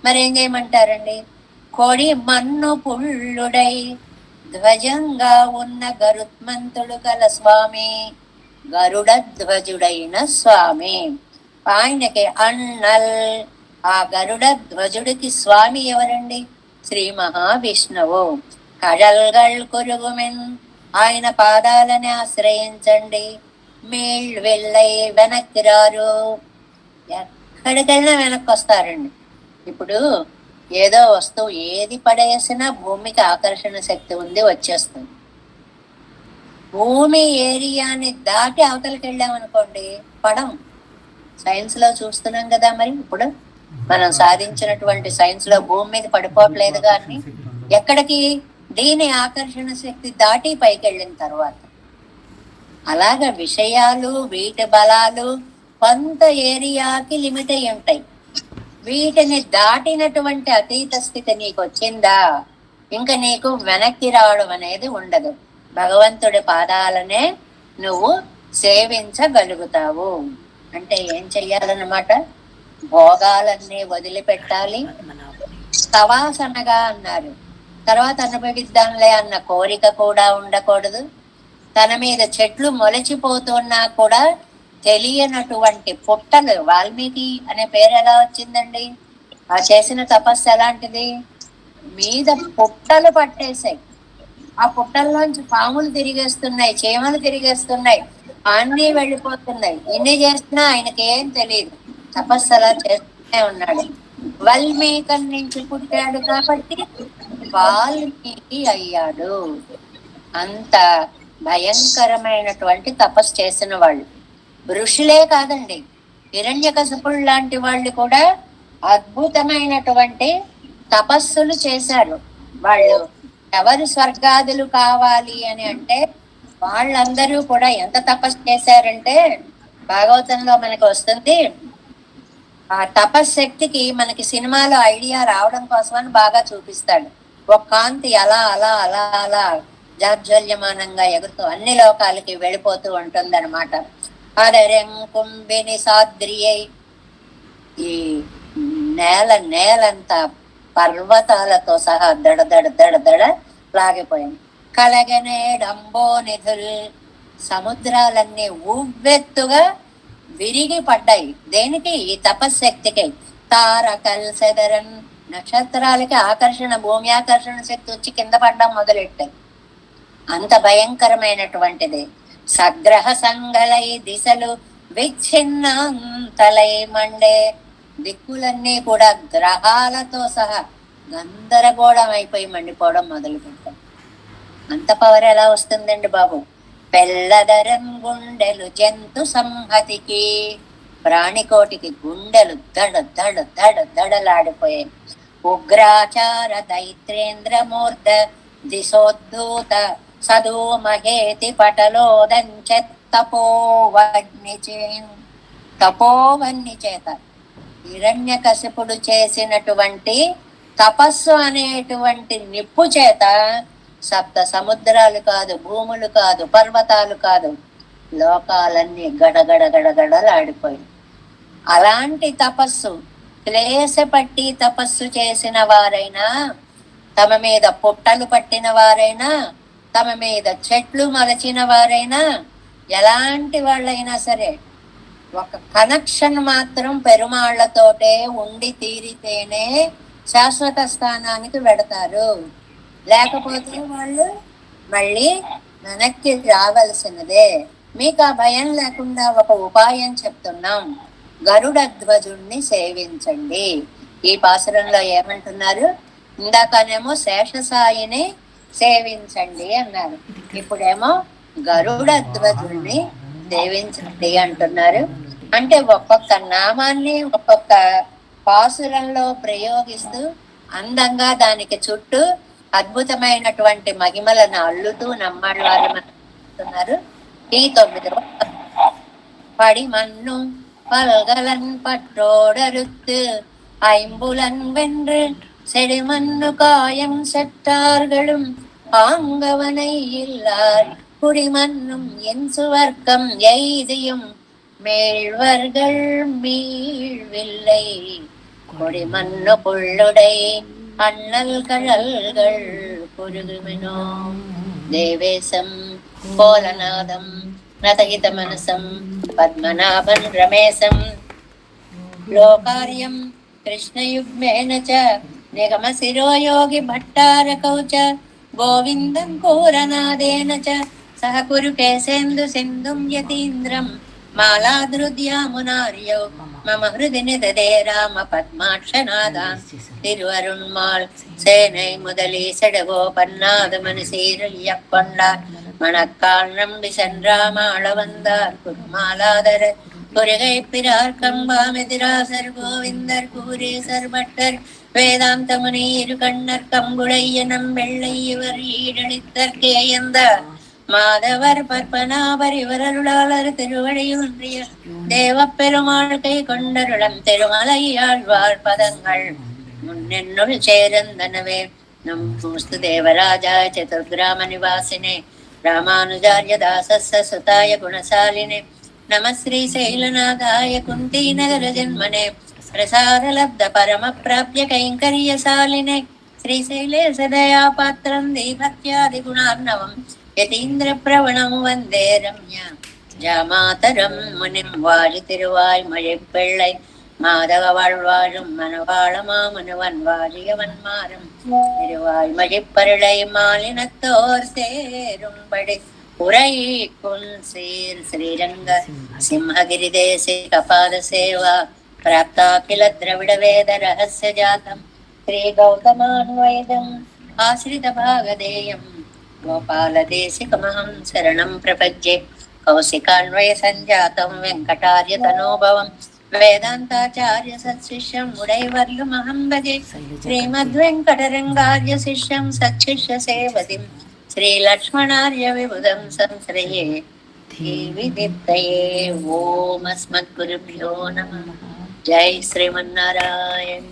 మరేం చేయమంటారండి? కొడి మన్ను పుళ్ళుడై ధ్వజంగా ఉన్న గరుత్మంతుడు గల స్వామి, గరుడ ధ్వజుడైన స్వామి, ఆయనకి అన్నల్. ఆ గరుడ ధ్వజుడికి స్వామి ఎవరండి? శ్రీ మహావిష్ణువు. కడల్గల్ కురుగుమెన్ ఆయన పాదాలని ఆశ్రయించండి. మీళ్ళు వెళ్ళై వెనక్కి రారు. ఎక్కడికైనా వెనక్కి వస్తారండి. ఇప్పుడు ఏదో వస్తువు ఏది పడేసినా భూమికి ఆకర్షణ శక్తి ఉంది, వచ్చేస్తుంది. భూమి ఏరియాని దాటి అవతలకి వెళ్ళామనుకోండి పడం. సైన్స్ లో చూస్తున్నాం కదా. మరి ఇప్పుడు మనం సాధించినటువంటి సైన్స్ లో భూమి మీద పడిపోవట్లేదు, కానీ ఎక్కడికి? దీని ఆకర్షణ శక్తి దాటి పైకి వెళ్ళిన తర్వాత. అలాగ విషయాలు వీటి బలాలు కొంత ఏరియాకి లిమిట్ అయి ఉంటాయి. వీటిని దాటినటువంటి అతీత స్థితి నీకు వచ్చిందా, ఇంకా నీకు వెనక్కి రావడం అనేది ఉండదు. భగవంతుడి పాదాలనే నువ్వు సేవించగలుగుతావు. అంటే ఏం చెయ్యాలన్నమాట? భోగాలన్నీ వదిలిపెట్టాలి. సవాసనగా అన్నారు, తర్వాత అనుభవిద్దాంలే అన్న కోరిక కూడా ఉండకూడదు. తన మీద చెట్లు మొలచిపోతున్నా కూడా తెలియనటువంటి పుట్టలు. వాల్మీకి అనే పేరు ఎలా వచ్చిందండి? ఆ చేసిన తపస్సు ఎలాంటిది? మీద పుట్టలు పట్టేశాయి. ఆ పుట్టల్లోంచి పాములు తిరిగేస్తున్నాయి, చీమలు తిరిగేస్తున్నాయి, అన్నీ వెళ్ళిపోతున్నాయి. ఇన్ని చేస్తున్నా ఆయనకి ఏం తెలియదు. తపస్సు అలా చేస్తూనే ఉన్నాడు. వాల్మీకి నుంచి పుట్టాడు కాబట్టి వాల్మీకి అయ్యాడు. అంత భయంకరమైనటువంటి తపస్సు చేసిన వాళ్ళు ఋషులే కాదండి, హిరణ్యకశిపుడు లాంటి వాళ్ళు కూడా అద్భుతమైనటువంటి తపస్సులు చేశారు. వాళ్ళు ఎవరు స్వర్గాదులు కావాలి అని అంటే వాళ్ళందరూ కూడా ఎంత తపస్సు చేశారంటే భాగవతంలో మనకి వస్తుంది. ఆ తపశ్శక్తికి మనకి సినిమాలో ఐడియా రావడం కోసం అని బాగా చూపిస్తాడు. ఒక కాంతి అలా అలా అలా అలా జాజ్వల్యమానంగా ఎగురుతూ అన్ని లోకాలకి వెళ్ళిపోతూ ఉంటుందన్నమాట. అదరెం కుంభిని సాద్రియై, ఈ నేలంతా పర్వతాలతో సహా దడ దడ దడ దడ లాగిపోయింది. కలగనేడంబో నిధుల్, సముద్రాలన్నీ ఉవ్వెత్తుగా విరిగి పడ్డాయి. దేనికి? ఈ తపశ్శక్తికి. తారకల్ సెదరన్, నక్షత్రాలకి ఆకర్షణ, భూమి ఆకర్షణ శక్తి వచ్చి కింద పడ్డం మొదలెట్టాయి. అంత భయంకరమైనటువంటిది. సగ్రహ సంగలై దిశలు విచ్ఛిన్నంతలై మండే, దిక్కులన్నీ కూడా గ్రహాలతో సహా గందరగోళం అయిపోయి మండిపోవడం మొదలు పెట్టాం. అంత పవర్ ఎలా వస్తుందండి బాబు? పెళ్ళదరం గుండెలు జంతు సంహతికి, ప్రాణికోటికి గుండెలు దడ దడ దడ దడలాడిపోయాయి. ఉగ్రాచార దైత్రేంద్రమూర్ధ దిశోద్ధూత సదో మహేతి తపోవన్ని చేత హిరణ్యకశిపుడు చేసినటువంటి తపస్సు అనేటువంటి నిప్పు చేత సప్త సముద్రాలు కాదు, భూములు కాదు, పర్వతాలు కాదు, లోకాలన్నీ గడగడ గడగడలాడిపోయి. అలాంటి తపస్సు, క్లేశపట్టి తపస్సు చేసిన వారైనా, తమ మీద పుట్టలు పట్టిన వారైనా, తమ మీద చెట్లు మలచిన వారైనా, ఎలాంటి వాళ్ళైనా సరే ఒక కనెక్షన్ మాత్రం పెరుమాళ్లతోటే ఉండి తీరితేనే శాశ్వత స్థానానికి వెడతారు. లేకపోతే వాళ్ళు మళ్ళీ వెనక్కి రావలసినదే. మీకు ఆ భయం లేకుండా ఒక ఉపాయం చెప్తున్నాం. గరుడ ధ్వజుణ్ణి సేవించండి. ఈ పాసురంలో ఏమంటున్నారు? ఇందాకనేమో శేషసాయిని సేవించండి అన్నారు, ఇప్పుడేమో గరుడ ధ్వజుణ్ణి సేవించండి అంటున్నారు. అంటే ఒక్కొక్క నామాన్ని ఒక్కొక్క పాసురంలో ప్రయోగిస్తూ అందంగా దానికి చుట్టూ అద్భుతమైనటువంటి మహిమలను అల్లుతూ నమ్మాడు వారు అంటున్నారు. ఈ 9వ పడిమన్ను పల్గలన్ పట్టోడరుత్తు ஐம்புலன் வென்று செடிமண்ணு காயம் செட்டார்களும் ஆங்கவனை இல்லார் குடிமன்னும் என் சுவர்க்கம் எய்தியும் மேழ்வர்கள் மீழ்வில்லை கொடிமண்ணு புள்ளுடை அண்ணல் கழல்கள் புருகுமினோ தேவேசம் கோலநாதம் நதகித மனசம் பத்மநாபன் ரமேசம் లోకార్యం కృష్ణయుగ్మేన చ నిగమ శిరోయోగి భట్టారకౌ చ గోవిందం కూరనాదేన చ సహ కురు కేశేందు సింధుం యతీంద్రం మాలాదృద్యామునార్యౌ మమ హృది నిదదే రామ పద్మాక్షనాదాన్ తిరువరుణ్మాల్ సేனை முதலி செடகோபன்னாதமனு சீரய்யப்பொண்டார் மணக்கால் நம்பி சென்றாமாள வந்தார் குருமாலாதர குருகை பிறார் கம்பாமெதிராசர் கோவிந்தர் கூரேசர் பட்டர் வேதாந்த முனீரு கண்ணர் கம்புடையனம் வெள்ளை இவர் ஈடளித்தர் கேயந்த மாதவர் பற்பனாபர் இவரருளாளர் திருவழியொன்றிய தேவ பெருமாள் கை கொண்டருளம் திருமலையாழ்வார் பதங்கள் முன்னென்னுள் சேரந்தனவே நமோஸ்து தேவராஜாய சதுர்கிராம நிவாசினே ராமானுஜார்ய தாசஸ்ஸ சுதாய குணசாலினே नमः श्री शैलनाथाय कुंती नगर जन्मने प्रसाद लब्ध परम प्राप्य कैंकर्यशालिने श्री शैले सदया पात्रं दीभक्त्यादि गुणार्णवं यतीन्द्र प्रवणं वन्दे रम्या जामातरं मुनिं वाजि तिरुवाय मळिप्पिள்ளை மாதவ வாழ்வாழும் மனவாள மாமனுவன் வாழியவன்மாரும் திருவாய் மழிப்பருளை மாலினத்தோர் சேரும்படி உரைக்குள் சீர் ஸ்ரீரங்க சிம்ஹகிரி தேசே கபால சேவா பிராப்தாகில திரவிட வேத ரகசிய ஜாதம் ஸ்ரீ கௌதமான்வைதம் ஆசிரித பாகதேயம் கோபால தேசிகமஹம் சரணம் பிரபஜ்யே கௌசிகான்வய சஞ்சாதம் வெங்கடார்ய தனோபவம் வேதாந்தாச்சார்ய சத்சிஷ்யம் உடைவர்யுமஹம் பஜே ஸ்ரீமத்வெங்கடரங்கார்ய சிஷ்யம் சத்சிஷ்ய சேவதிம் श्री लक्ष्मणार्य विबुधं संश्रये देवी दीप्तये ओम अस्मद्गुरुभ्यो नमः। जय श्रीमन्नारायण।